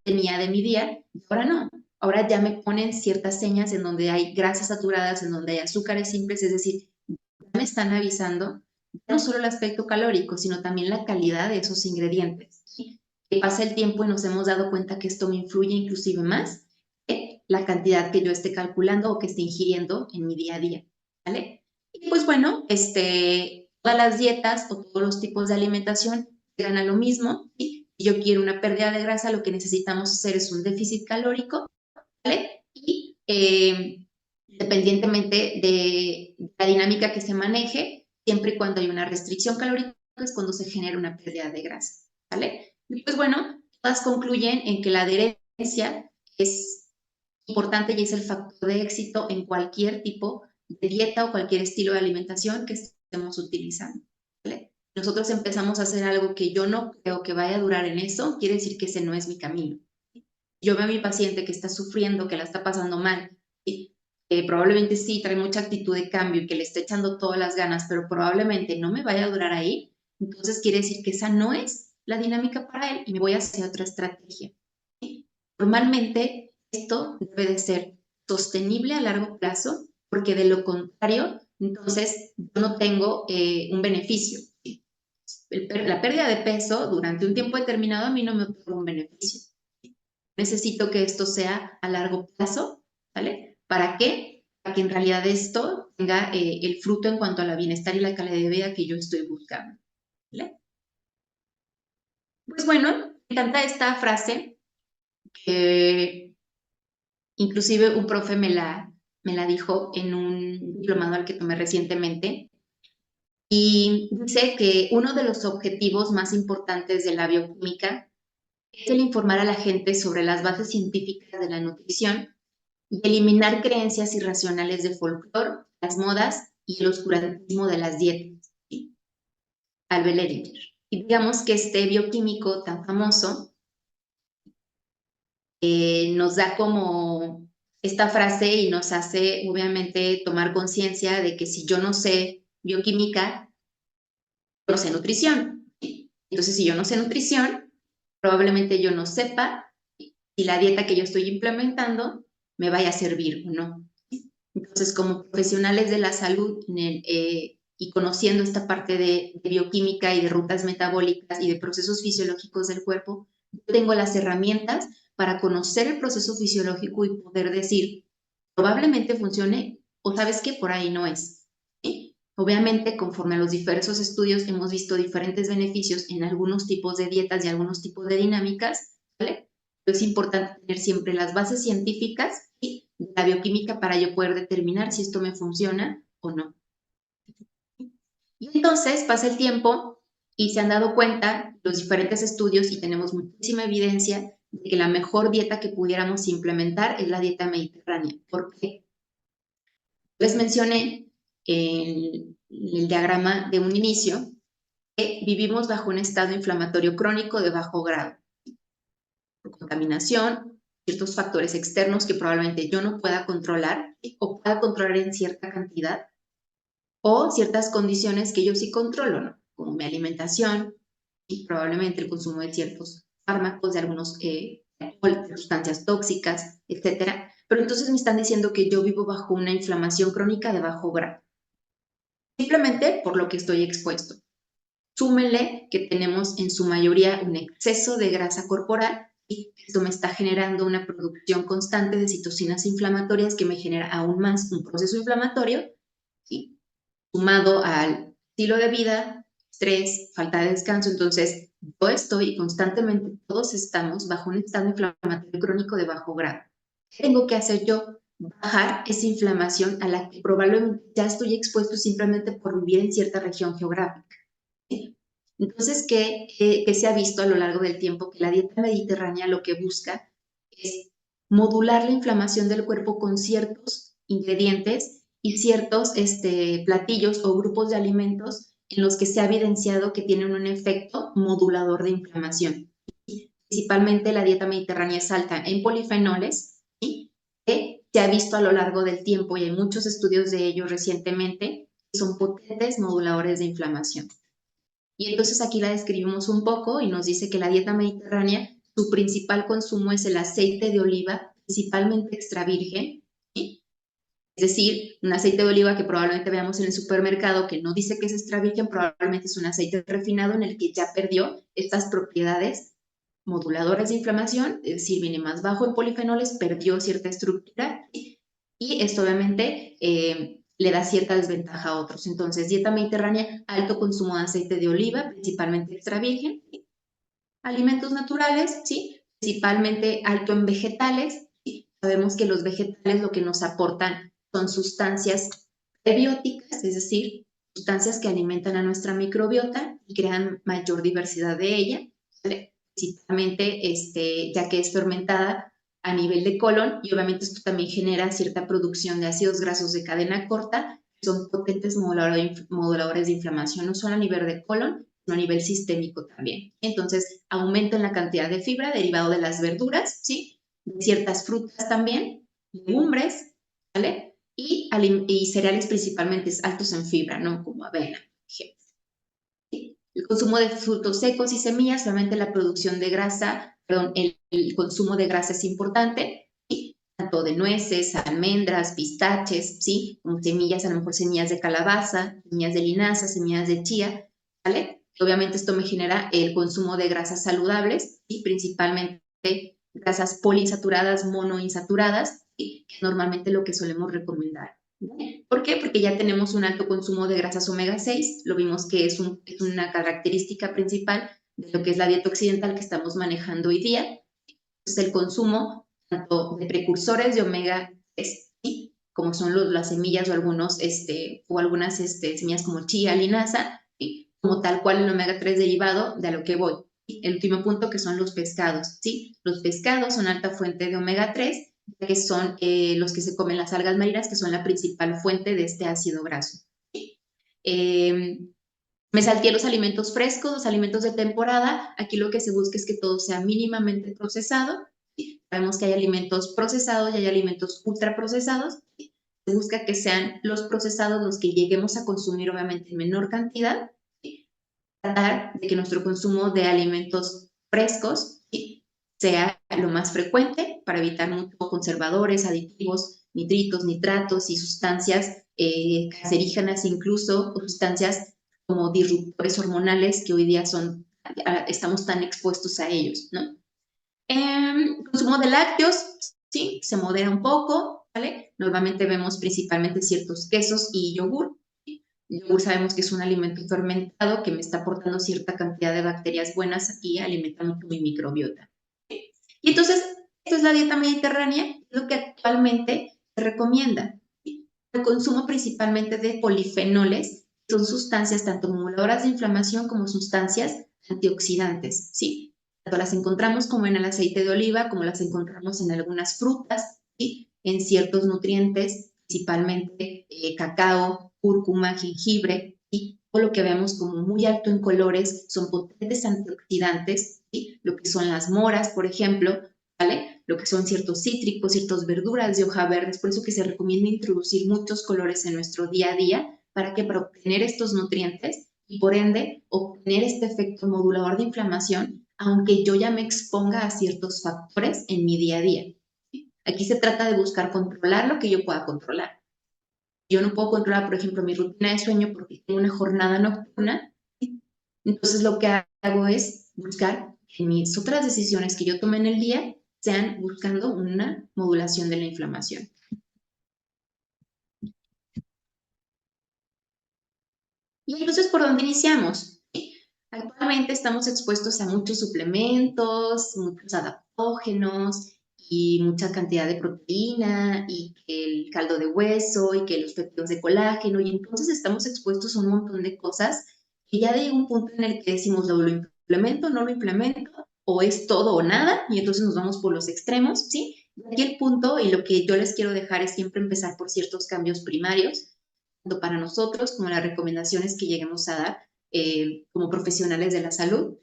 tenía de mi día, y ahora no. Ahora ya me ponen ciertas señas en donde hay grasas saturadas, en donde hay azúcares simples, es decir, ya me están avisando no solo el aspecto calórico, sino también la calidad de esos ingredientes. ¿Sí? Que pasa el tiempo y nos hemos dado cuenta que esto me influye inclusive más que la cantidad que yo esté calculando o que esté ingiriendo en mi día a día. ¿Vale? Y pues bueno, todas las dietas o todos los tipos de alimentación llegan a lo mismo. ¿Sí? Si yo quiero una pérdida de grasa, lo que necesitamos hacer es un déficit calórico, ¿vale? Y independientemente de la dinámica que se maneje, siempre y cuando hay una restricción calórica es cuando se genera una pérdida de grasa, ¿vale? Y pues bueno, todas concluyen en que la adherencia es importante y es el factor de éxito en cualquier tipo de dieta o cualquier estilo de alimentación que estemos utilizando, ¿vale? Nosotros empezamos a hacer algo que yo no creo que vaya a durar en eso, quiere decir que ese no es mi camino. Yo veo a mi paciente que está sufriendo, que la está pasando mal, y probablemente sí trae mucha actitud de cambio y que le está echando todas las ganas, pero probablemente no me vaya a durar ahí, entonces quiere decir que esa no es la dinámica para él y me voy a hacer otra estrategia. ¿Sí? Normalmente esto debe de ser sostenible a largo plazo, porque de lo contrario, entonces yo no tengo un beneficio. ¿Sí? La pérdida de peso durante un tiempo determinado a mí no me otorga un beneficio. Necesito que esto sea a largo plazo, ¿vale? ¿Para qué? Para que en realidad esto tenga el fruto en cuanto a la bienestar y la calidad de vida que yo estoy buscando, ¿vale? Pues bueno, me encanta esta frase que inclusive un profe me la dijo en un diplomado al que tomé recientemente y dice que uno de los objetivos más importantes de la bioquímica es el informar a la gente sobre las bases científicas de la nutrición y eliminar creencias irracionales de folclore, las modas y el oscurantismo de las dietas. ¿Sí? Albert Ellinger. Y digamos que este bioquímico tan famoso nos da como esta frase y nos hace obviamente tomar conciencia de que si yo no sé bioquímica, no sé nutrición. ¿Sí? Entonces, si yo no sé nutrición, probablemente yo no sepa si la dieta que yo estoy implementando me vaya a servir o no. Entonces, como profesionales de la salud y conociendo esta parte de bioquímica y de rutas metabólicas y de procesos fisiológicos del cuerpo, yo tengo las herramientas para conocer el proceso fisiológico y poder decir, probablemente funcione o sabes que por ahí no es. ¿Sí? Obviamente, conforme a los diversos estudios, hemos visto diferentes beneficios en algunos tipos de dietas y algunos tipos de dinámicas, ¿vale? Pero es importante tener siempre las bases científicas y la bioquímica para yo poder determinar si esto me funciona o no. Y entonces pasa el tiempo y se han dado cuenta los diferentes estudios y tenemos muchísima evidencia de que la mejor dieta que pudiéramos implementar es la dieta mediterránea. ¿Por qué? Les mencioné en el diagrama de un inicio que vivimos bajo un estado inflamatorio crónico de bajo grado, por contaminación, ciertos factores externos que probablemente yo no pueda controlar o pueda controlar en cierta cantidad, o ciertas condiciones que yo sí controlo, ¿no? Como mi alimentación y probablemente el consumo de ciertos fármacos, de algunos de sustancias tóxicas, etcétera. Pero entonces me están diciendo que yo vivo bajo una inflamación crónica de bajo grado, simplemente por lo que estoy expuesto. Súmenle que tenemos en su mayoría un exceso de grasa corporal y esto me está generando una producción constante de citocinas inflamatorias que me genera aún más un proceso inflamatorio, ¿sí? Sumado al estilo de vida, estrés, falta de descanso. Entonces, yo estoy constantemente, todos estamos bajo un estado inflamatorio crónico de bajo grado. ¿Qué tengo que hacer yo? Bajar esa inflamación a la que probablemente ya estoy expuesto simplemente por vivir en cierta región geográfica. ¿Sí? Entonces, ¿qué se ha visto a lo largo del tiempo? Que la dieta mediterránea lo que busca es modular la inflamación del cuerpo con ciertos ingredientes y ciertos platillos o grupos de alimentos en los que se ha evidenciado que tienen un efecto modulador de inflamación. Principalmente la dieta mediterránea es alta en polifenoles, ¿sí? Que se ha visto a lo largo del tiempo y hay muchos estudios de ellos recientemente, que son potentes moduladores de inflamación. Y entonces aquí la describimos un poco y nos dice que la dieta mediterránea, su principal consumo es el aceite de oliva, principalmente extra virgen, ¿sí? Es decir, un aceite de oliva que probablemente veamos en el supermercado que no dice que es extra virgen, probablemente es un aceite refinado en el que ya perdió estas propiedades moduladoras de inflamación, es decir, viene más bajo en polifenoles, perdió cierta estructura y esto obviamente le da cierta desventaja a otros. Entonces, dieta mediterránea, alto consumo de aceite de oliva, principalmente extra virgen, ¿sí? Alimentos naturales, ¿sí? Principalmente alto en vegetales, ¿sí? Sabemos que los vegetales lo que nos aportan son sustancias prebióticas, es decir, sustancias que alimentan a nuestra microbiota y crean mayor diversidad de ella, ¿vale? Principalmente ya que es fermentada a nivel de colon y obviamente esto también genera cierta producción de ácidos grasos de cadena corta, que son potentes moduladores de inflamación, no solo a nivel de colon, sino a nivel sistémico también. Entonces, aumento en la cantidad de fibra derivado de las verduras, ¿sí? De ciertas frutas también, legumbres, ¿vale? Y cereales principalmente altos en fibra, ¿no? Como avena, por ejemplo. ¿Sí? El consumo de frutos secos y semillas, solamente la producción de grasa, perdón, el consumo de grasa es importante, ¿sí? Tanto de nueces, almendras, pistaches, ¿sí? Como semillas, a lo mejor semillas de calabaza, semillas de linaza, semillas de chía, ¿vale? Obviamente esto me genera el consumo de grasas saludables, ¿sí? Principalmente grasas poliinsaturadas, monoinsaturadas, ¿sí? Que es normalmente lo que solemos recomendar. ¿Por qué? Porque ya tenemos un alto consumo de grasas omega 6, lo vimos que es una característica principal de lo que es la dieta occidental que estamos manejando hoy día. Entonces, el consumo tanto de precursores de omega 3, ¿sí? Como son las semillas o algunas semillas como chía, linaza, ¿sí? Como tal cual el omega 3 derivado de a lo que voy. ¿Sí? El último punto que son los pescados, ¿sí? Los pescados son alta fuente de omega 3, que son los que se comen las algas marinas, que son la principal fuente de este ácido graso. ¿Sí? Me salteé los alimentos frescos, los alimentos de temporada. Aquí lo que se busca es que todo sea mínimamente procesado. ¿Sí? Sabemos que hay alimentos procesados y hay alimentos ultraprocesados. ¿Sí? Se busca que sean los procesados los que lleguemos a consumir, obviamente, en menor cantidad. ¿Sí? Tratar de que nuestro consumo de alimentos frescos, ¿sí? Sea lo más frecuente para evitar muchos conservadores, aditivos, nitritos, nitratos y sustancias cancerígenas incluso, o sustancias como disruptores hormonales que hoy día estamos tan expuestos a ellos, ¿no? Consumo de lácteos, sí, se modera un poco, ¿vale? Normalmente vemos principalmente ciertos quesos y yogur. El yogur sabemos que es un alimento fermentado que me está aportando cierta cantidad de bacterias buenas y alimenta mucho mi microbiota. Y entonces, esto es la dieta mediterránea, es lo que actualmente se recomienda. El consumo principalmente de polifenoles, son sustancias tanto moduladoras de inflamación como sustancias antioxidantes, ¿sí? Tanto las encontramos como en el aceite de oliva, como las encontramos en algunas frutas, ¿sí? En ciertos nutrientes, principalmente cacao, cúrcuma, jengibre, ¿sí? O lo que vemos como muy alto en colores son potentes antioxidantes, ¿sí? Lo que son las moras, por ejemplo, ¿vale? Lo que son ciertos cítricos, ciertas verduras de hoja verde, es por eso que se recomienda introducir muchos colores en nuestro día a día, ¿para que para obtener estos nutrientes y por ende obtener este efecto modulador de inflamación, aunque yo ya me exponga a ciertos factores en mi día a día. Aquí se trata de buscar controlar lo que yo pueda controlar. Yo no puedo controlar, por ejemplo, mi rutina de sueño porque tengo una jornada nocturna. Entonces lo que hago es buscar que mis otras decisiones que yo tome en el día sean buscando una modulación de la inflamación. Y entonces, ¿por dónde iniciamos? Actualmente estamos expuestos a muchos suplementos, muchos adaptógenos y mucha cantidad de proteína y que el caldo de hueso y que los péptidos de colágeno y entonces estamos expuestos a un montón de cosas Y ya llega un punto en el que decimos, ¿lo implemento, no lo implemento? O es todo o nada, y entonces nos vamos por los extremos, ¿sí? Y aquí el punto, y lo que yo les quiero dejar es siempre empezar por ciertos cambios primarios, tanto para nosotros como las recomendaciones que lleguemos a dar como profesionales de la salud.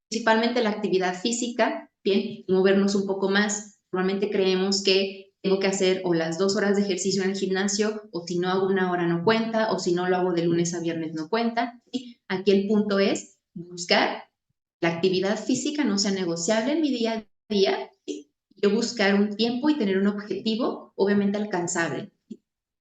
Principalmente la actividad física, bien, movernos un poco más. Normalmente creemos que tengo que hacer o las 2 horas de ejercicio en el gimnasio, o si no hago 1 hora no cuenta, o si no lo hago de lunes a viernes no cuenta, ¿sí? Aquí el punto es buscar la actividad física no sea negociable en mi día a día, ¿sí? Yo buscar un tiempo y tener un objetivo, obviamente alcanzable.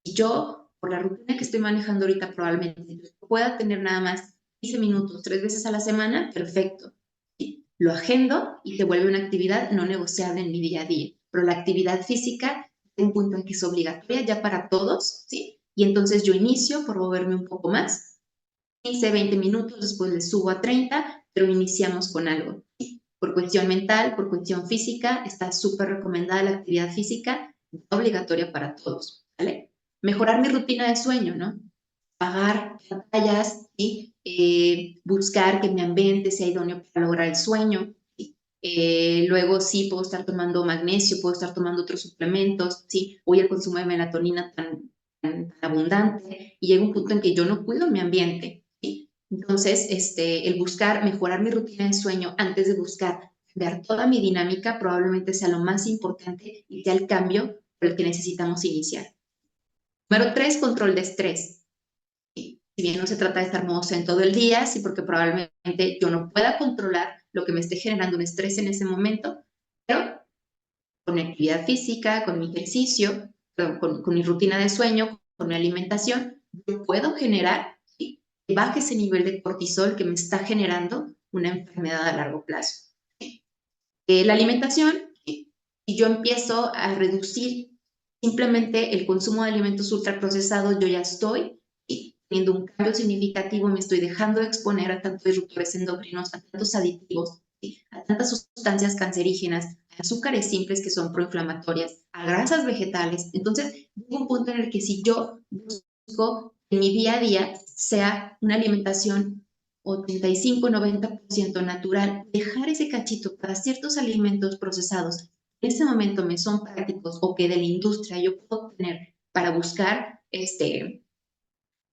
Y yo, por la rutina que estoy manejando ahorita, probablemente pueda tener nada más 15 minutos, 3 veces a la semana, perfecto. ¿Sí? Lo agendo y se vuelve una actividad no negociable en mi día a día. Pero la actividad física es un punto en que es obligatoria ya para todos, ¿sí? Y entonces yo inicio por moverme un poco más, 15, 20 minutos, después le subo a 30, pero iniciamos con algo. Por cuestión mental, por cuestión física, está súper recomendada la actividad física, obligatoria para todos, ¿vale? Mejorar mi rutina de sueño, ¿no? Apagar pantallas, ¿sí? Buscar que mi ambiente sea idóneo para lograr el sueño, ¿sí? Luego sí puedo estar tomando magnesio, puedo estar tomando otros suplementos, ¿sí? Hoy el consumo de melatonina tan abundante y llega un punto en que yo no cuido mi ambiente, ¿sí? Entonces, el buscar mejorar mi rutina de sueño antes de buscar ver toda mi dinámica probablemente sea lo más importante y sea el cambio por el que necesitamos iniciar. Número 3, control de estrés. Si bien no se trata de estar modo en todo el día, sí, porque probablemente yo no pueda controlar lo que me esté generando un estrés en ese momento, pero con mi actividad física, con mi ejercicio, con mi rutina de sueño, con mi alimentación, yo puedo generar, ¿sí?, que baje ese nivel de cortisol que me está generando una enfermedad a largo plazo. La alimentación, si yo empiezo a reducir simplemente el consumo de alimentos ultraprocesados, yo ya estoy teniendo un cambio significativo, me estoy dejando de exponer a tantos disruptores endocrinos, a tantos aditivos, ¿sí?, a tantas sustancias cancerígenas, a azúcares simples que son proinflamatorias, a grasas vegetales. Entonces, llega un punto en el que si yo busco en mi día a día sea una alimentación 85-90% natural, dejar ese cachito para ciertos alimentos procesados en este momento me son prácticos o que de la industria yo puedo obtener para buscar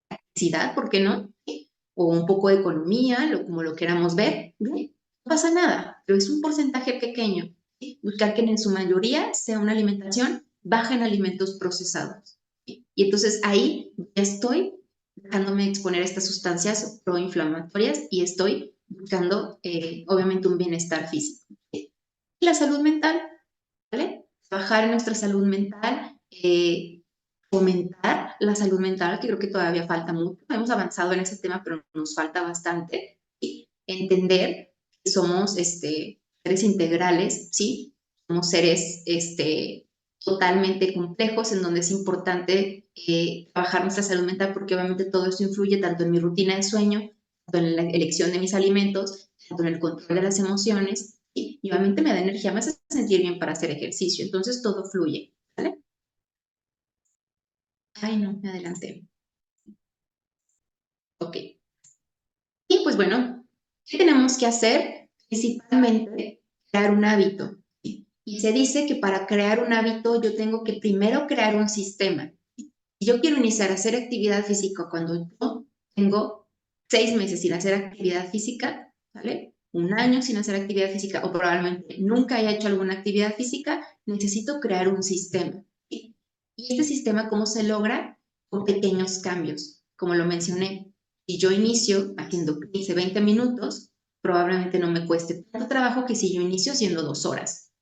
practicidad, ¿por qué no? ¿Sí? O un poco de economía, como lo queramos ver, ¿sí? No pasa nada, pero es un porcentaje pequeño. ¿Sí? Buscar que en su mayoría sea una alimentación baja en alimentos procesados. ¿Sí? Y entonces ahí ya estoy dejándome exponer a estas sustancias proinflamatorias y estoy buscando, obviamente, un bienestar físico. ¿Sí? Y la salud mental, ¿vale? Trabajar en nuestra salud mental, fomentar la salud mental, que creo que todavía falta mucho. Hemos avanzado en ese tema, pero nos falta bastante. ¿Sí? Entender que somos seres integrales, ¿sí? Somos seres totalmente complejos, en donde es importante trabajar nuestra salud mental, porque obviamente todo eso influye tanto en mi rutina de sueño, tanto en la elección de mis alimentos, tanto en el control de las emociones, ¿sí? Y obviamente me da energía, me hace sentir bien para hacer ejercicio. Entonces todo fluye, ¿vale? Ay, no, me adelanté. Ok. Y pues bueno, ¿qué tenemos que hacer? Principalmente crear un hábito. ¿Sí? Y se dice que para crear un hábito yo tengo que primero crear un sistema. Si yo quiero iniciar a hacer actividad física cuando yo tengo 6 meses sin hacer actividad física, ¿vale? 1 año sin hacer actividad física o probablemente nunca haya hecho alguna actividad física, necesito crear un sistema. ¿Sí? Y este sistema, ¿cómo se logra? Con pequeños cambios. Como lo mencioné, si yo inicio haciendo 15, 20 minutos, probablemente no me cueste tanto trabajo que si yo inicio haciendo 2 horas.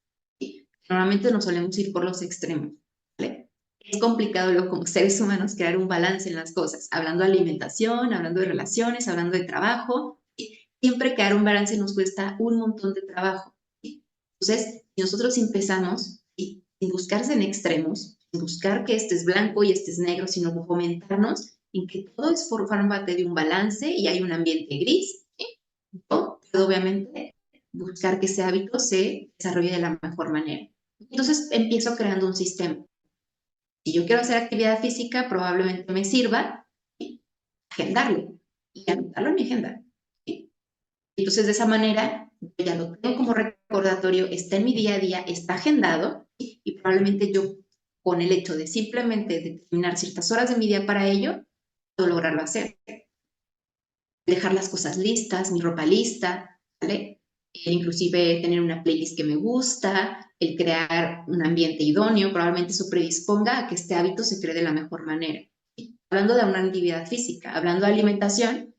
¿Sí? Normalmente nos solemos ir por los extremos, ¿vale? Es complicado luego como seres humanos crear un balance en las cosas, hablando de alimentación, hablando de relaciones, hablando de trabajo. ¿Sí? Siempre crear un balance nos cuesta un montón de trabajo. ¿Sí? Entonces, si nosotros empezamos, ¿sí?, sin buscarse en extremos, sin buscar que este es blanco y este es negro, sino fomentarnos en que todo es forma parte de un balance y hay un ambiente gris, ¿sí? Yo puedo obviamente buscar que ese hábito se desarrolle de la mejor manera. Entonces empiezo creando un sistema. Si yo quiero hacer actividad física, probablemente me sirva, ¿sí?, agendarlo. y anotarlo en mi agenda. ¿Sí? Entonces, de esa manera, yo ya lo tengo como recordatorio, está en mi día a día, está agendado, ¿sí? Y probablemente yo, con el hecho de simplemente determinar ciertas horas de mi día para ello, puedo lograrlo hacer. Dejar las cosas listas, mi ropa lista, ¿vale? Inclusive tener una playlist que me gusta, el crear un ambiente idóneo, probablemente eso predisponga a que este hábito se cree de la mejor manera. Hablando de una actividad física, hablando de alimentación,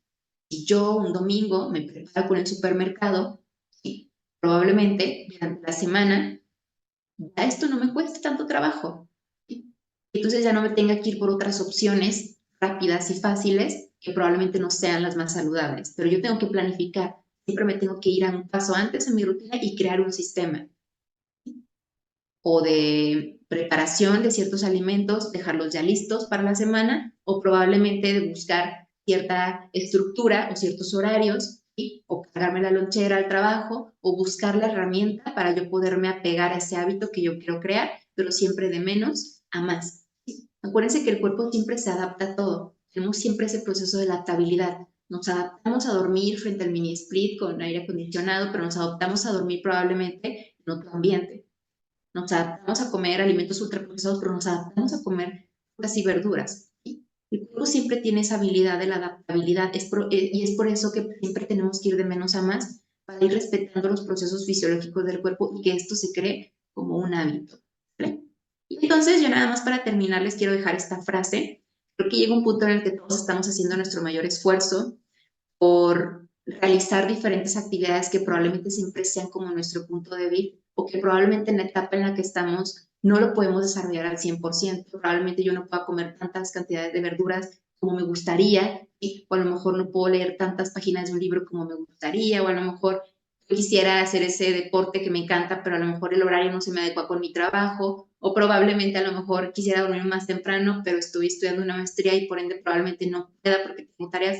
si yo un domingo me preparo con el supermercado, ¿sí? Probablemente durante la semana ya esto no me cueste tanto trabajo. ¿Sí? Entonces ya no me tenga que ir por otras opciones rápidas y fáciles que probablemente no sean las más saludables. Pero yo tengo que planificar. Siempre me tengo que ir a un paso antes en mi rutina y crear un sistema o de preparación de ciertos alimentos, dejarlos ya listos para la semana, o probablemente de buscar cierta estructura o ciertos horarios, ¿sí? O cargarme la lonchera al trabajo, o buscar la herramienta para yo poderme apegar a ese hábito que yo quiero crear, pero siempre de menos a más. ¿Sí? Acuérdense que el cuerpo siempre se adapta a todo. Tenemos siempre ese proceso de adaptabilidad. Nos adaptamos a dormir frente al mini split con aire acondicionado, pero nos adaptamos a dormir probablemente en otro ambiente. Nos adaptamos a comer alimentos ultraprocesados, pero nos adaptamos a comer frutas y verduras. ¿Sí? El cuerpo siempre tiene esa habilidad de la adaptabilidad y es por eso que siempre tenemos que ir de menos a más para ir respetando los procesos fisiológicos del cuerpo y que esto se cree como un hábito. ¿Vale? Y entonces yo nada más para terminar les quiero dejar esta frase. Creo que llega un punto en el que todos estamos haciendo nuestro mayor esfuerzo por realizar diferentes actividades que probablemente siempre sean como nuestro punto débil o que probablemente en la etapa en la que estamos no lo podemos desarrollar al 100%. Probablemente yo no pueda comer tantas cantidades de verduras como me gustaría, ¿sí? O a lo mejor no puedo leer tantas páginas de un libro como me gustaría, o a lo mejor yo quisiera hacer ese deporte que me encanta, pero a lo mejor el horario no se me adecua con mi trabajo, o probablemente a lo mejor quisiera dormir más temprano, pero estoy estudiando una maestría y por ende probablemente no pueda porque tengo tareas.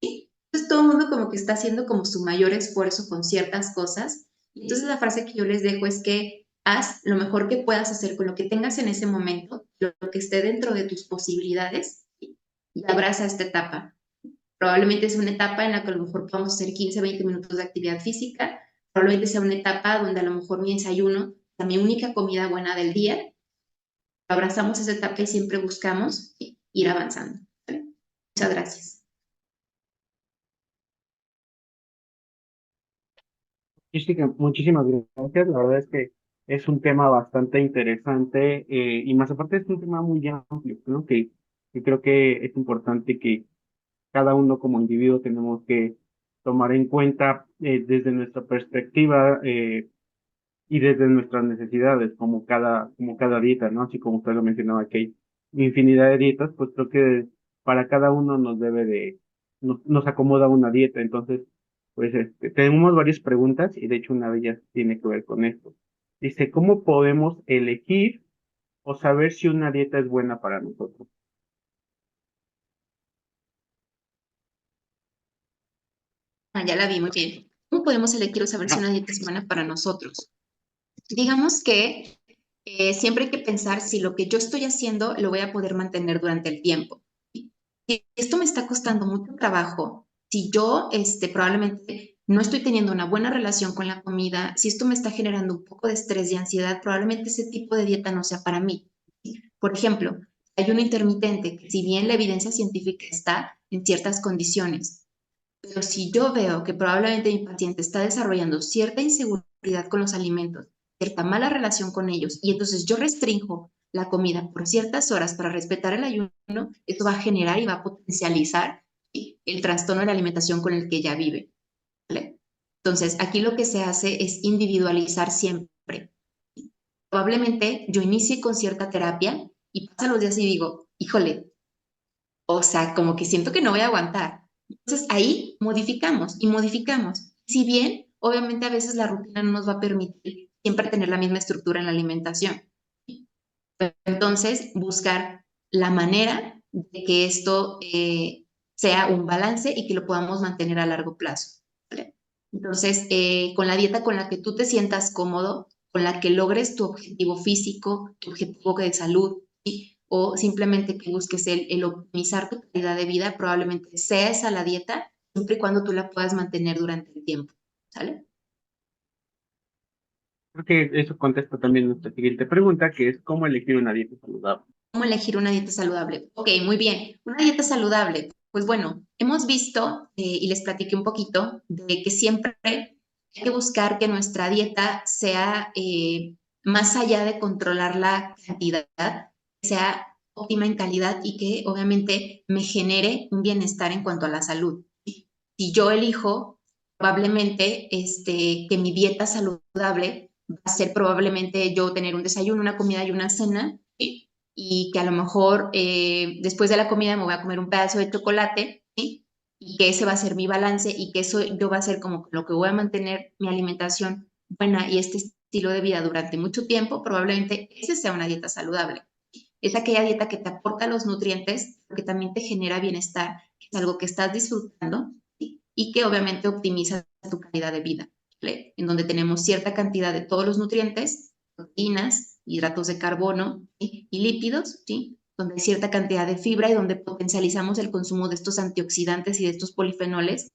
¿Sí? Entonces todo el mundo como que está haciendo como su mayor esfuerzo con ciertas cosas. Y entonces la frase que yo les dejo es que haz lo mejor que puedas hacer con lo que tengas en ese momento, lo que esté dentro de tus posibilidades y abraza esta etapa. Probablemente es una etapa en la que a lo mejor podamos hacer 15, 20 minutos de actividad física, probablemente sea una etapa donde a lo mejor mi desayuno, la mi única comida buena del día, abrazamos esa etapa y siempre buscamos ir avanzando. ¿Vale? Muchas gracias. Jessica, muchísimas gracias. La verdad es que es un tema bastante interesante y más aparte es un tema muy amplio, ¿no? Que creo que es importante que cada uno como individuo tenemos que tomar en cuenta desde nuestra perspectiva y desde nuestras necesidades, como cada dieta, ¿no? Así como usted lo mencionaba, que hay infinidad de dietas, pues creo que para cada uno nos acomoda una dieta. Entonces, pues tenemos varias preguntas y de hecho una de ellas tiene que ver con esto. Dice, ¿cómo podemos elegir o saber si una dieta es buena para nosotros? Ah, ya la vi, muy bien. ¿Cómo podemos elegir o saber si Ajá. una dieta es buena para nosotros? Digamos que siempre hay que pensar si lo que yo estoy haciendo lo voy a poder mantener durante el tiempo. Si esto me está costando mucho trabajo, si yo probablemente no estoy teniendo una buena relación con la comida, si esto me está generando un poco de estrés y ansiedad, probablemente ese tipo de dieta no sea para mí. Por ejemplo, ayuno intermitente, que si bien la evidencia científica está en ciertas condiciones, pero si yo veo que probablemente mi paciente está desarrollando cierta inseguridad con los alimentos, cierta mala relación con ellos, y entonces yo restringo la comida por ciertas horas para respetar el ayuno, eso va a generar y va a potencializar el trastorno de la alimentación con el que ella vive. ¿Vale? Entonces, aquí lo que se hace es individualizar siempre. Probablemente yo inicie con cierta terapia y pasan los días y digo, híjole, o sea, como que siento que no voy a aguantar. Entonces ahí modificamos y modificamos. Si bien, obviamente a veces la rutina no nos va a permitir siempre tener la misma estructura en la alimentación. Entonces, buscar la manera de que esto sea un balance y que lo podamos mantener a largo plazo. ¿Vale? Entonces, con la dieta con la que tú te sientas cómodo, con la que logres tu objetivo físico, tu objetivo de salud, ¿sí? o simplemente que busques el optimizar tu calidad de vida, probablemente sea esa la dieta, siempre y cuando tú la puedas mantener durante el tiempo, ¿sale? Creo que eso contesta también nuestra siguiente pregunta, que es cómo elegir una dieta saludable. ¿Cómo elegir una dieta saludable? Ok, muy bien. Una dieta saludable. Pues bueno, hemos visto y les platiqué un poquito de que siempre hay que buscar que nuestra dieta sea más allá de controlar la cantidad, sea óptima en calidad y que obviamente me genere un bienestar en cuanto a la salud. Si yo elijo probablemente que mi dieta saludable va a ser probablemente yo tener un desayuno, una comida y una cena, ¿sí? Y que a lo mejor después de la comida me voy a comer un pedazo de chocolate, ¿sí? Y que ese va a ser mi balance y que eso yo va a ser como lo que voy a mantener mi alimentación buena y este estilo de vida durante mucho tiempo, probablemente esa sea una dieta saludable. Es aquella dieta que te aporta los nutrientes, pero que también te genera bienestar, que es algo que estás disfrutando, ¿sí? Y que obviamente optimiza tu calidad de vida, ¿vale? En donde tenemos cierta cantidad de todos los nutrientes, proteínas, hidratos de carbono, ¿sí? Y lípidos, ¿sí? Donde hay cierta cantidad de fibra y donde potencializamos el consumo de estos antioxidantes y de estos polifenoles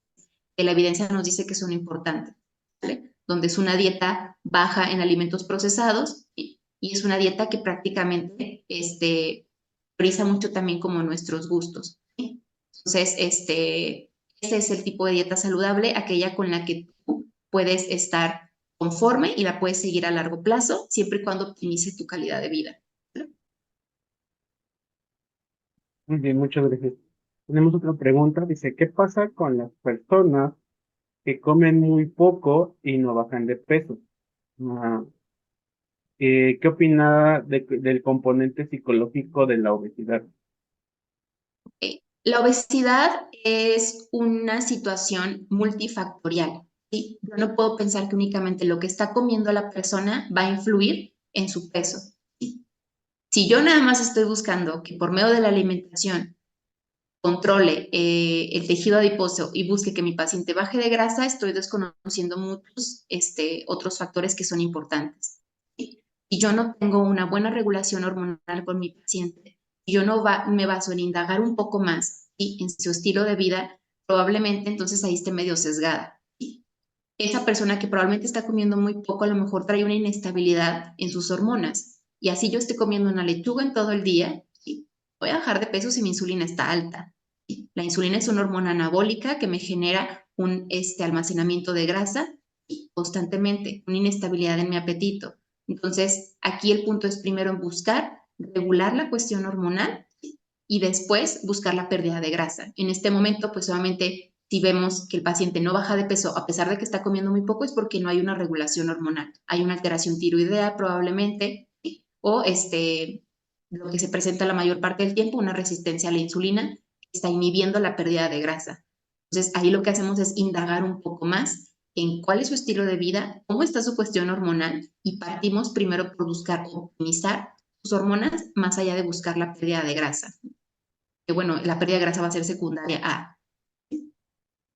que la evidencia nos dice que son importantes, ¿vale? Donde es una dieta baja en alimentos procesados, ¿sí? Y es una dieta que prácticamente prioriza mucho también como nuestros gustos, ¿sí? Entonces, este es el tipo de dieta saludable, aquella con la que tú puedes estar conforme y la puedes seguir a largo plazo, siempre y cuando optimice tu calidad de vida. Muy bien, muchas gracias. Tenemos otra pregunta, dice, ¿qué pasa con las personas que comen muy poco y no bajan de peso? Ah, ¿qué opina del componente psicológico de la obesidad? La obesidad es una situación multifactorial, ¿sí? Yo no puedo pensar que únicamente lo que está comiendo la persona va a influir en su peso, ¿sí? Si yo nada más estoy buscando que por medio de la alimentación controle el tejido adiposo y busque que mi paciente baje de grasa, estoy desconociendo muchos otros factores que son importantes, ¿sí? Y yo no tengo una buena regulación hormonal con mi paciente, y yo no me baso en indagar un poco más, ¿sí? En su estilo de vida, probablemente entonces ahí esté medio sesgada, ¿sí? Esa persona que probablemente está comiendo muy poco, a lo mejor trae una inestabilidad en sus hormonas. Y así yo estoy comiendo una lechuga en todo el día, ¿sí? Voy a bajar de peso si mi insulina está alta, ¿sí? La insulina es una hormona anabólica que me genera un almacenamiento de grasa y constantemente, una inestabilidad en mi apetito. Entonces, aquí el punto es primero buscar regular la cuestión hormonal, ¿sí? Y después buscar la pérdida de grasa. En este momento, pues obviamente si vemos que el paciente no baja de peso a pesar de que está comiendo muy poco, es porque no hay una regulación hormonal. Hay una alteración tiroidea probablemente, ¿sí? O lo que se presenta la mayor parte del tiempo, una resistencia a la insulina, que está inhibiendo la pérdida de grasa. Entonces, ahí lo que hacemos es indagar un poco más en cuál es su estilo de vida, cómo está su cuestión hormonal y partimos primero por buscar optimizar sus hormonas más allá de buscar la pérdida de grasa. Que bueno, la pérdida de grasa va a ser secundaria a.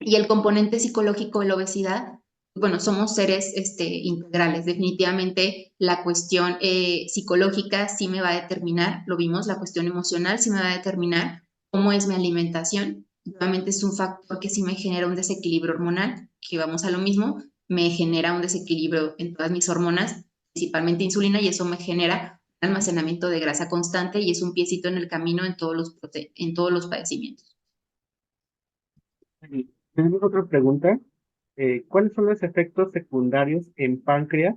Y el componente psicológico de la obesidad, bueno, somos seres integrales. Definitivamente la cuestión psicológica sí me va a determinar, lo vimos, la cuestión emocional sí me va a determinar cómo es mi alimentación. Obviamente es un factor que sí me genera un desequilibrio hormonal, que vamos a lo mismo, me genera un desequilibrio en todas mis hormonas, principalmente insulina, y eso me genera un almacenamiento de grasa constante y es un piecito en el camino en todos los padecimientos. Tenemos otra pregunta. ¿Cuáles son los efectos secundarios en páncreas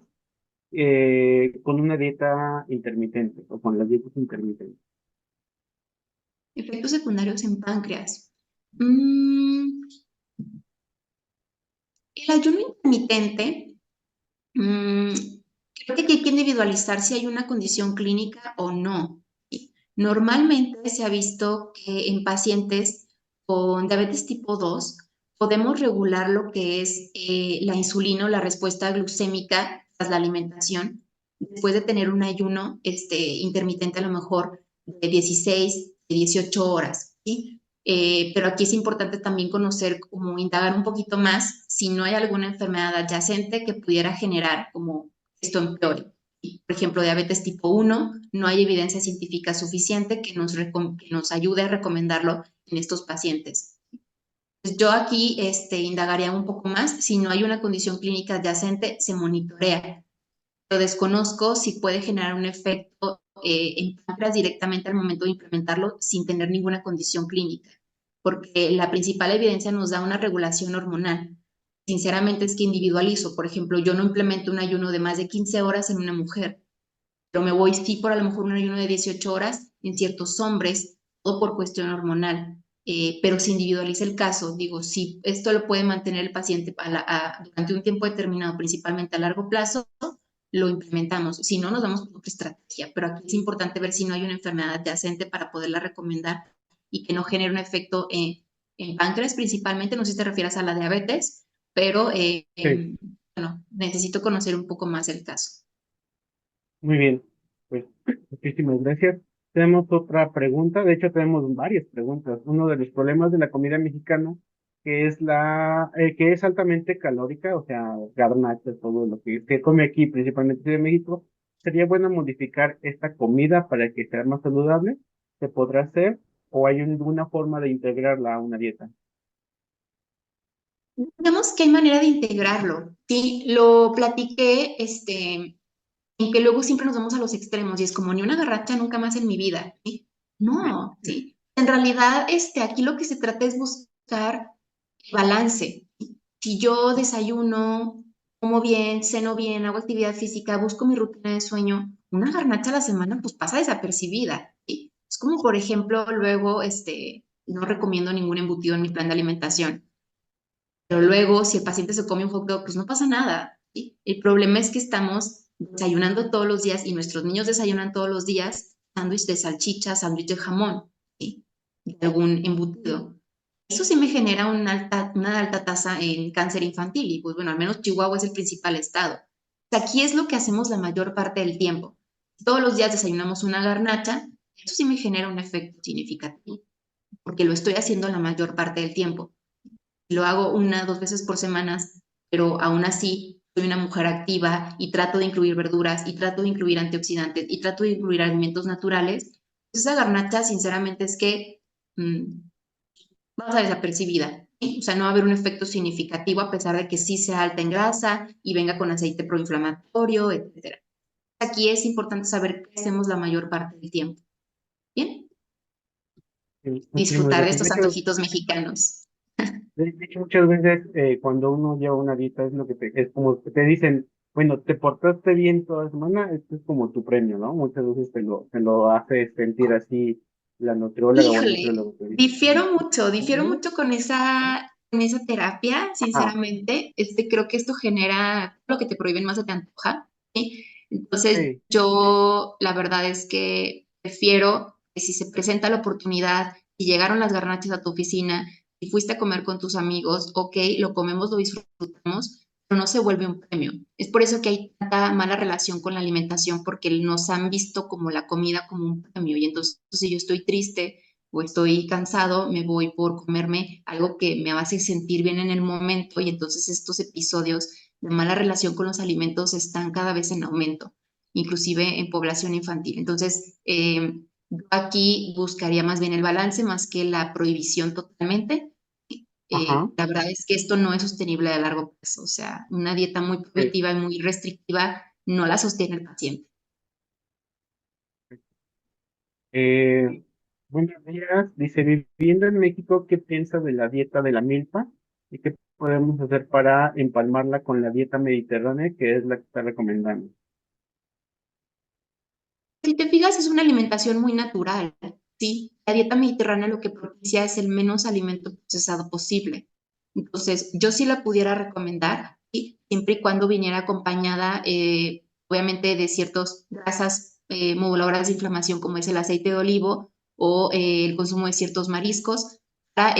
con una dieta intermitente o con las dietas intermitentes? Efectos secundarios en páncreas. Mm, el ayuno intermitente, mm, creo que aquí hay que individualizar si hay una condición clínica o no. Normalmente se ha visto que en pacientes con diabetes tipo 2 podemos regular lo que es la insulina o la respuesta glucémica tras la alimentación después de tener un ayuno intermitente a lo mejor de 16, de 18 horas, ¿sí? Pero aquí es importante también conocer, como indagar un poquito más si no hay alguna enfermedad adyacente que pudiera generar como esto empeore, ¿sí? Por ejemplo, diabetes tipo 1, no hay evidencia científica suficiente que nos ayude a recomendarlo en estos pacientes. Pues yo aquí indagaría un poco más. Si no hay una condición clínica adyacente, se monitorea. Pero desconozco si puede generar un efecto en páncreas directamente al momento de implementarlo sin tener ninguna condición clínica, porque la principal evidencia nos da una regulación hormonal. Sinceramente es que individualizo. Por ejemplo, yo no implemento un ayuno de más de 15 horas en una mujer, pero me voy sí por a lo mejor un ayuno de 18 horas en ciertos hombres o por cuestión hormonal. Pero se individualiza el caso. Digo, si esto lo puede mantener el paciente durante un tiempo determinado, principalmente a largo plazo, lo implementamos. Si no, nos vamos por otra estrategia. Pero aquí es importante ver si no hay una enfermedad adyacente para poderla recomendar y que no genere un efecto en páncreas principalmente. No sé si te refieres a la diabetes, pero Sí, bueno, necesito conocer un poco más el caso. muy bien. Pues muchísimas gracias. Tenemos otra pregunta, de hecho tenemos varias preguntas. Uno de los problemas de la comida mexicana, que es que es altamente calórica, o sea, garnachas, todo lo que se come aquí, principalmente de México. ¿Sería bueno modificar esta comida para que sea más saludable? ¿Se podrá hacer? ¿O hay alguna forma de integrarla a una dieta? Digamos que hay manera de integrarlo. Sí, lo platiqué, en que luego siempre nos vamos a los extremos y es como ni una garracha nunca más en mi vida. ¿Sí? No, sí. En realidad, aquí lo que se trata es buscar balance. Si yo desayuno, como bien, ceno bien, hago actividad física, busco mi rutina de sueño, una garnacha a la semana pues pasa desapercibida. ¿Sí? Es como, por ejemplo, luego, no recomiendo ningún embutido en mi plan de alimentación, pero luego si el paciente se come un hot dog, pues no pasa nada. ¿Sí? El problema es que estamos desayunando todos los días y nuestros niños desayunan todos los días sándwich de salchicha, sándwich de jamón, ¿sí? De algún embutido. Eso sí me genera una alta tasa en cáncer infantil y pues bueno, al menos Chihuahua es el principal estado. Aquí es lo que hacemos la mayor parte del tiempo. Todos los días desayunamos una garnacha, eso sí me genera un efecto significativo, porque lo estoy haciendo la mayor parte del tiempo. Lo hago una, dos veces por semana, pero aún así soy una mujer activa y trato de incluir verduras y trato de incluir antioxidantes y trato de incluir alimentos naturales. Pues esa garnacha, sinceramente, es que pasa desapercibida. ¿Sí? O sea, no va a haber un efecto significativo a pesar de que sí sea alta en grasa y venga con aceite proinflamatorio, etcétera. Aquí es importante saber qué hacemos la mayor parte del tiempo. Bien, Muchísimas disfrutar de gracias. estos antojitos mexicanos. De hecho, muchas veces cuando uno lleva una dieta es lo que es como que te dicen, bueno, te portaste bien toda la semana, esto es como tu premio, ¿no? Muchas veces te lo hace sentir así la nutrióloga o el Híjole, nutriólogo te dice. difiero Ujú. mucho con esa terapia, Ajá, sinceramente. Creo que esto genera lo que te prohíben más se te antoja, ¿sí? Entonces, sí, yo la verdad es que prefiero que si se presenta la oportunidad y llegaron las garnachas a tu oficina y fuiste a comer con tus amigos, ok, lo comemos, lo disfrutamos, pero no se vuelve un premio. Es por eso que hay tanta mala relación con la alimentación, porque nos han visto como la comida como un premio. Y entonces, si yo estoy triste o estoy cansado, me voy por comerme algo que me hace sentir bien en el momento y entonces estos episodios de mala relación con los alimentos están cada vez en aumento, inclusive en población infantil. Entonces, yo aquí buscaría más bien el balance más que la prohibición totalmente. ajá, La verdad es que esto no es sostenible a largo plazo, o sea, una dieta muy sí. prohibitiva y muy restrictiva no la sostiene el paciente. Eh, Buenos días, dice, viviendo en México, ¿qué piensa de la dieta de la milpa? ¿Y qué podemos hacer para empalmarla con la dieta mediterránea, que es la que está recomendando? Si te fijas, es una alimentación muy natural, ¿sí? La dieta mediterránea lo que propicia es el menos alimento procesado posible. Entonces, yo sí la pudiera recomendar, ¿sí? Siempre y cuando viniera acompañada, obviamente, de ciertas grasas moduladoras de inflamación, como es el aceite de olivo o el consumo de ciertos mariscos, para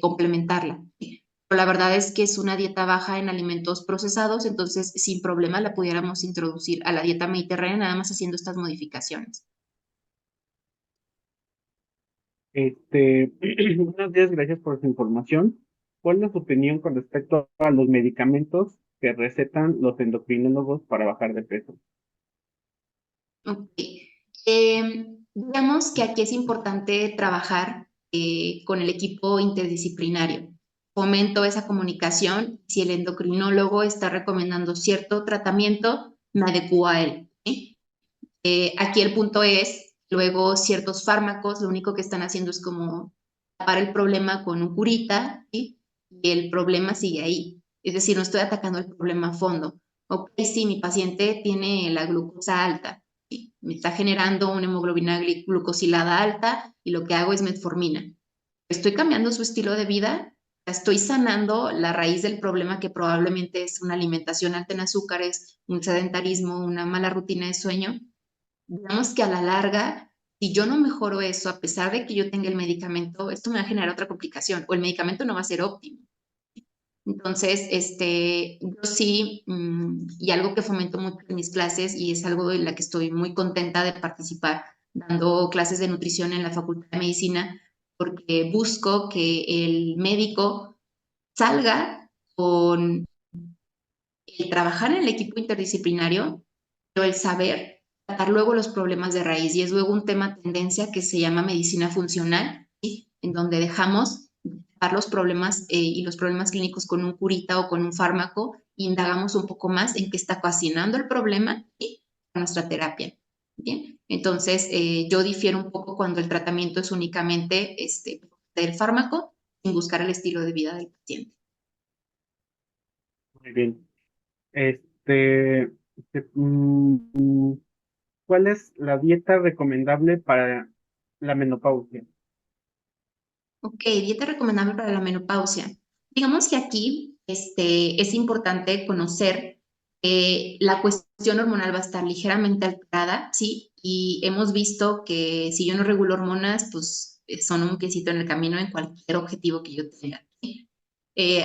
complementarla. ¿Sí? Pero la verdad es que es una dieta baja en alimentos procesados, entonces sin problema la pudiéramos introducir a la dieta mediterránea, nada más haciendo estas modificaciones. Buenos días, gracias por su información. ¿Cuál es su opinión con respecto a los medicamentos que recetan los endocrinólogos para bajar de peso? Ok. Digamos que aquí es importante trabajar con el equipo interdisciplinario. Fomento esa comunicación. Si el endocrinólogo está recomendando cierto tratamiento, me adecuo a él. ¿Sí? Aquí el punto es, luego ciertos fármacos, lo único que están haciendo es como tapar el problema con un curita, ¿sí? Y el problema sigue ahí. Es decir, no estoy atacando el problema a fondo. Ok, sí, mi paciente tiene la glucosa alta, ¿sí? Me está generando una hemoglobina glucosilada alta y lo que hago es metformina. Estoy cambiando su estilo de vida, estoy sanando la raíz del problema que probablemente es una alimentación alta en azúcares, un sedentarismo, una mala rutina de sueño. Digamos que a la larga, si yo no mejoro eso, a pesar de que yo tenga el medicamento, esto me va a generar otra complicación o el medicamento no va a ser óptimo. Entonces, yo sí, y algo que fomento mucho en mis clases y es algo en la que estoy muy contenta de participar, dando clases de nutrición en la Facultad de Medicina, porque busco que el médico salga con el trabajar en el equipo interdisciplinario, pero el saber tratar luego los problemas de raíz. Y es luego un tema tendencia que se llama medicina funcional, ¿sí? En donde dejamos tratar los problemas y los problemas clínicos con un curita o con un fármaco e indagamos un poco más en qué está ocasionando el problema y nuestra terapia. ¿Bien? Entonces, yo difiero un poco cuando el tratamiento es únicamente del fármaco sin buscar el estilo de vida del paciente. Muy bien. Este, ¿cuál es la dieta recomendable para la menopausia? Ok, dieta recomendable para la menopausia. Digamos que aquí es importante conocer que la cuestión hormonal va a estar ligeramente alterada, ¿sí? Y hemos visto que si yo no regulo hormonas, pues son un quesito en el camino en cualquier objetivo que yo tenga. ¿Sí?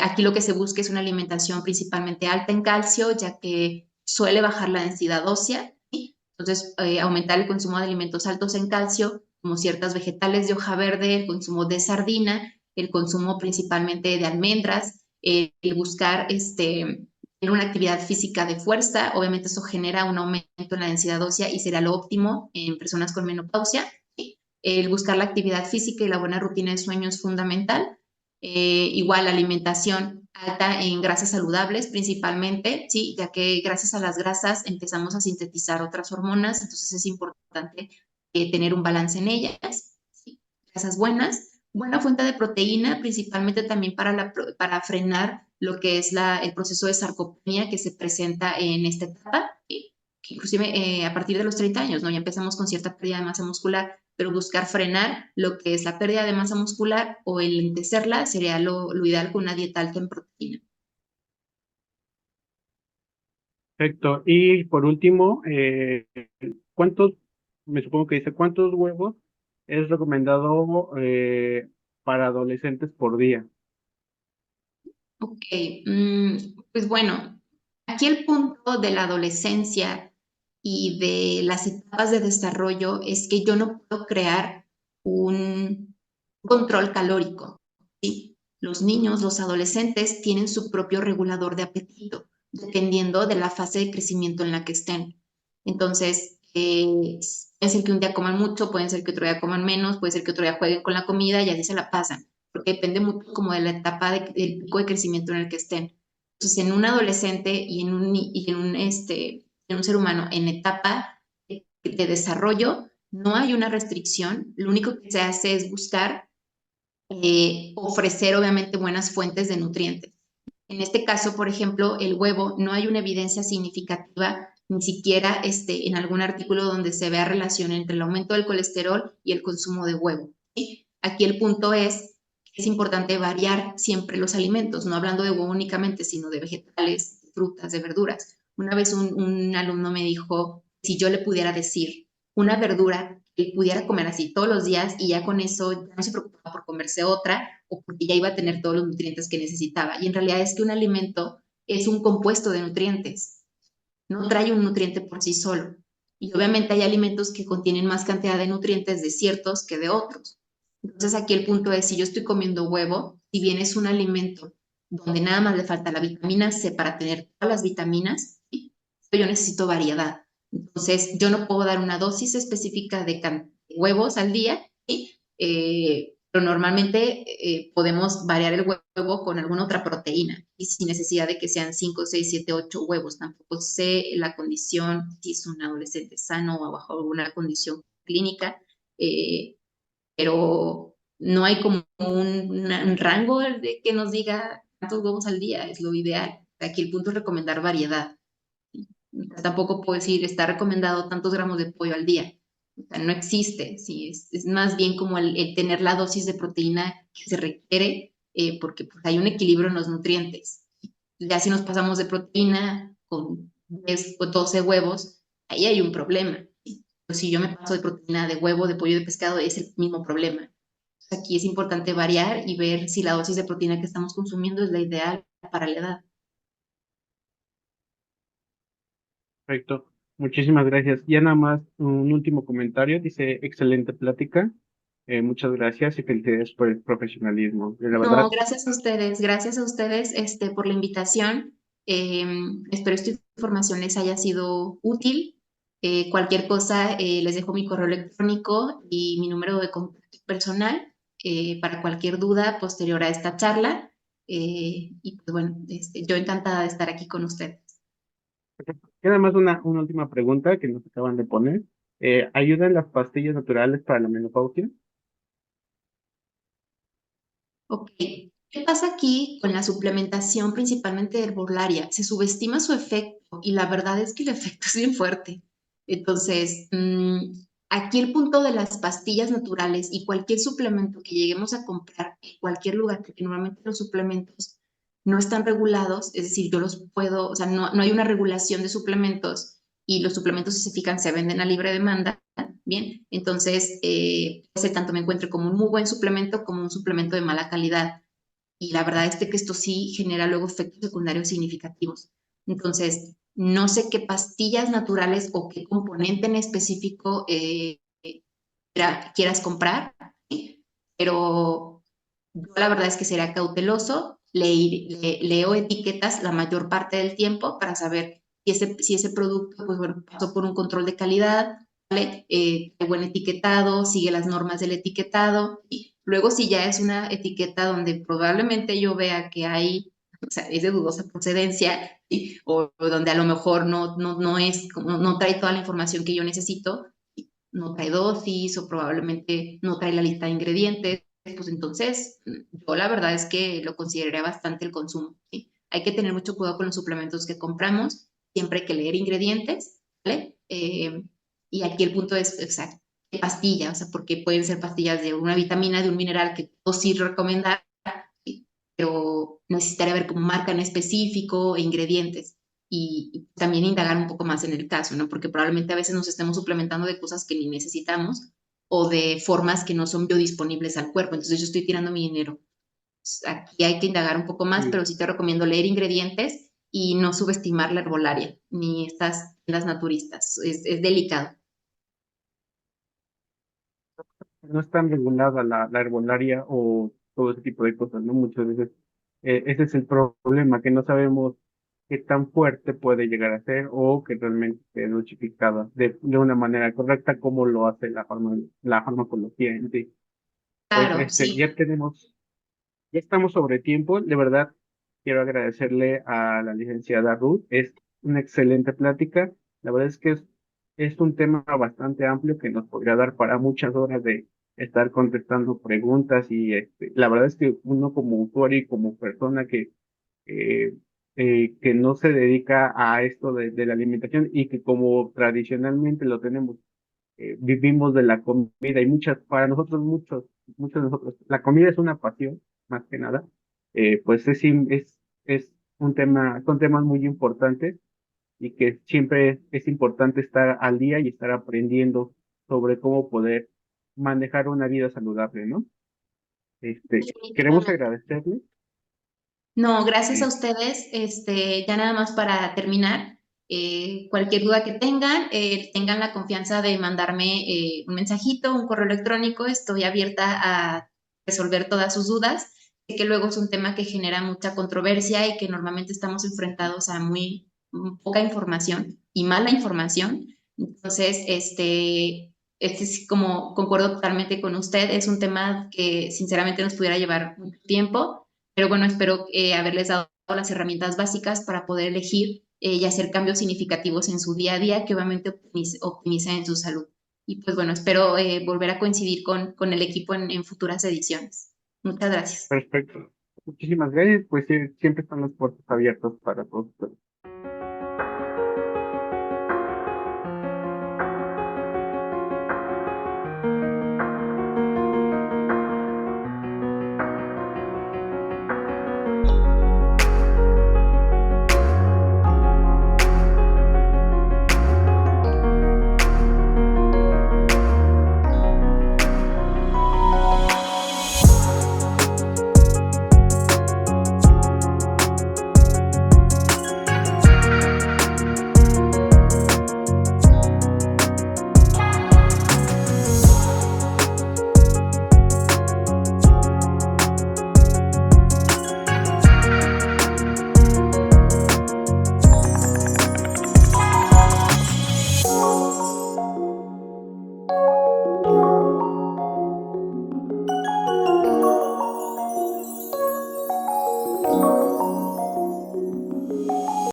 Aquí lo que se busca es una alimentación principalmente alta en calcio, ya que suele bajar la densidad ósea, ¿sí? Entonces, aumentar el consumo de alimentos altos en calcio, como ciertas vegetales de hoja verde, el consumo de sardina, el consumo principalmente de almendras, el buscar tener una actividad física de fuerza, obviamente eso genera un aumento en la densidad ósea y será lo óptimo en personas con menopausia. ¿Sí? El buscar la actividad física y la buena rutina de sueño es fundamental. Igual alimentación alta en grasas saludables principalmente, ¿sí? Ya que gracias a las grasas empezamos a sintetizar otras hormonas, entonces es importante tener un balance en ellas, ¿sí? Grasas buenas, buena fuente de proteína, principalmente también para frenar lo que es el proceso de sarcopenia que se presenta en esta etapa, ¿sí? Que inclusive a partir de los 30 años, ¿no? Ya empezamos con cierta pérdida de masa muscular, pero buscar frenar lo que es la pérdida de masa muscular o el entecerla sería lo ideal con una dieta alta en proteína. Perfecto. Y por último, ¿cuántos, me supongo que dice, cuántos huevos es recomendado para adolescentes por día? Ok, pues bueno, aquí el punto de la adolescencia y de las etapas de desarrollo es que yo no puedo crear un control calórico, ¿sí? Los niños, los adolescentes tienen su propio regulador de apetito, dependiendo de la fase de crecimiento en la que estén. Entonces, puede ser que un día coman mucho, puede ser que otro día coman menos, puede ser que otro día jueguen con la comida y así se la pasan, porque depende mucho como de la etapa del pico de crecimiento en el que estén. Entonces, en un adolescente en un ser humano en etapa de desarrollo, no hay una restricción, lo único que se hace es buscar ofrecer obviamente buenas fuentes de nutrientes. En este caso, por ejemplo, el huevo, no hay una evidencia significativa, ni siquiera en algún artículo donde se vea relación entre el aumento del colesterol y el consumo de huevo. ¿Sí? Aquí el punto es importante variar siempre los alimentos, no hablando de huevo únicamente, sino de vegetales, de frutas, de verduras. Una vez un alumno me dijo, si yo le pudiera decir una verdura que pudiera comer así todos los días y ya con eso ya no se preocupaba por comerse otra o porque ya iba a tener todos los nutrientes que necesitaba. Y en realidad es que un alimento es un compuesto de nutrientes, no trae un nutriente por sí solo. Y obviamente hay alimentos que contienen más cantidad de nutrientes de ciertos que de otros. Entonces aquí el punto es, si yo estoy comiendo huevo, si bien es un alimento donde nada más le falta la vitamina C para tener todas las vitaminas, ¿sí? Yo necesito variedad. Entonces, yo no puedo dar una dosis específica de huevos al día, ¿sí? Pero normalmente podemos variar el huevo con alguna otra proteína y sin necesidad de que sean 5, 6, 7, 8 huevos. Tampoco sé la condición, si es un adolescente sano o bajo alguna condición clínica, eh, pero no hay como un rango de que nos diga cuántos huevos al día es lo ideal. Aquí el punto es recomendar variedad. Tampoco puedo decir, está recomendado tantos gramos de pollo al día. O sea, no existe, ¿sí? Es más bien como el tener la dosis de proteína que se requiere, porque pues, hay un equilibrio en los nutrientes. Ya si nos pasamos de proteína con 10 o 12 huevos, ahí hay un problema. ¿Sí? Pero si yo me paso de proteína de huevo, de pollo, de pescado, es el mismo problema. Aquí es importante variar y ver si la dosis de proteína que estamos consumiendo es la ideal para la edad. Perfecto. Muchísimas gracias. Ya nada más un último comentario. Dice, excelente plática. Muchas gracias y felicidades por el profesionalismo. La No, verdad, gracias a ustedes por la invitación. Eh, espero esta información les haya sido útil. Cualquier cosa, les dejo mi correo electrónico y mi número de contacto personal para cualquier duda posterior a esta charla. Y pues bueno, yo encantada de estar aquí con ustedes. ya nada más una última pregunta que nos acaban de poner. ¿Ayudan las pastillas naturales para la menopausia? Ok, ¿qué pasa aquí con la suplementación principalmente herbolaria? Se subestima su efecto y la verdad es que el efecto es bien fuerte. Entonces, aquí el punto de las pastillas naturales y cualquier suplemento que lleguemos a comprar en cualquier lugar, porque normalmente los suplementos no están regulados, es decir, yo los puedo, o sea, no hay una regulación de suplementos y los suplementos, si se fijan, se venden a libre demanda. Bien, entonces, puede ser tanto me encuentre como un muy buen suplemento como un suplemento de mala calidad. Y la verdad es que esto sí genera luego efectos secundarios significativos. Entonces, no sé qué pastillas naturales o qué componente en específico quieras comprar, ¿sí? Pero yo la verdad es que sería cauteloso, leo etiquetas la mayor parte del tiempo para saber si ese producto pues, bueno, pasó por un control de calidad, ¿vale? Hay buen etiquetado, sigue las normas del etiquetado. Y luego si ya es una etiqueta donde probablemente yo vea que hay, o sea, es de dudosa procedencia, ¿sí? O donde a lo mejor no es, no trae toda la información que yo necesito, no trae dosis o probablemente no trae la lista de ingredientes, pues entonces yo la verdad es que lo consideraría bastante el consumo. ¿Sí? Hay que tener mucho cuidado con los suplementos que compramos, siempre hay que leer ingredientes, ¿vale? Y aquí el punto es, exacto, ¿qué pastilla? O sea, porque pueden ser pastillas de una vitamina, de un mineral que puedo sí recomendar, ¿sí? Pero necesitaría ver como marca en específico e ingredientes y también indagar un poco más en el caso, ¿no? Porque probablemente a veces nos estemos suplementando de cosas que ni necesitamos o de formas que no son biodisponibles al cuerpo. Entonces yo estoy tirando mi dinero. Aquí hay que indagar un poco más, Sí. pero sí te recomiendo leer ingredientes y no subestimar la herbolaria ni estas tiendas naturistas. Es delicado. No es tan regulada la herbolaria o todo ese tipo de cosas, ¿no? Muchas veces ese es el problema, que no sabemos qué tan fuerte puede llegar a ser o que realmente esté dosificada de una manera correcta como lo hace la farmacología en sí. Pues Claro, sí. ya estamos sobre tiempo. De verdad, quiero agradecerle a la licenciada Ruth. Es una excelente plática. La verdad es que es un tema bastante amplio que nos podría dar para muchas horas de estar contestando preguntas y la verdad es que uno como usuario y como persona eh, que no se dedica a esto de la alimentación y que como tradicionalmente lo tenemos, vivimos de la comida y para nosotros muchos de nosotros, la comida es una pasión, más que nada, pues es un tema, son temas muy importantes y que siempre es importante estar al día y estar aprendiendo sobre cómo poder manejar una vida saludable, ¿no? Queremos Definitivamente. agradecerle. No, gracias a eh, ustedes. Ya nada más para terminar, cualquier duda que tengan, tengan la confianza de mandarme un mensajito, un correo electrónico. Estoy abierta a resolver todas sus dudas. Sé que luego es un tema que genera mucha controversia y que normalmente estamos enfrentados a muy poca información y mala información. Entonces, este es como concuerdo totalmente con usted, es un tema que sinceramente nos pudiera llevar mucho tiempo, pero bueno, espero haberles dado las herramientas básicas para poder elegir y hacer cambios significativos en su día a día que obviamente optimicen su salud. Y pues bueno, espero volver a coincidir con el equipo en futuras ediciones. Muchas gracias. Perfecto. Muchísimas gracias. Pues siempre están las puertas abiertas para todos ustedes.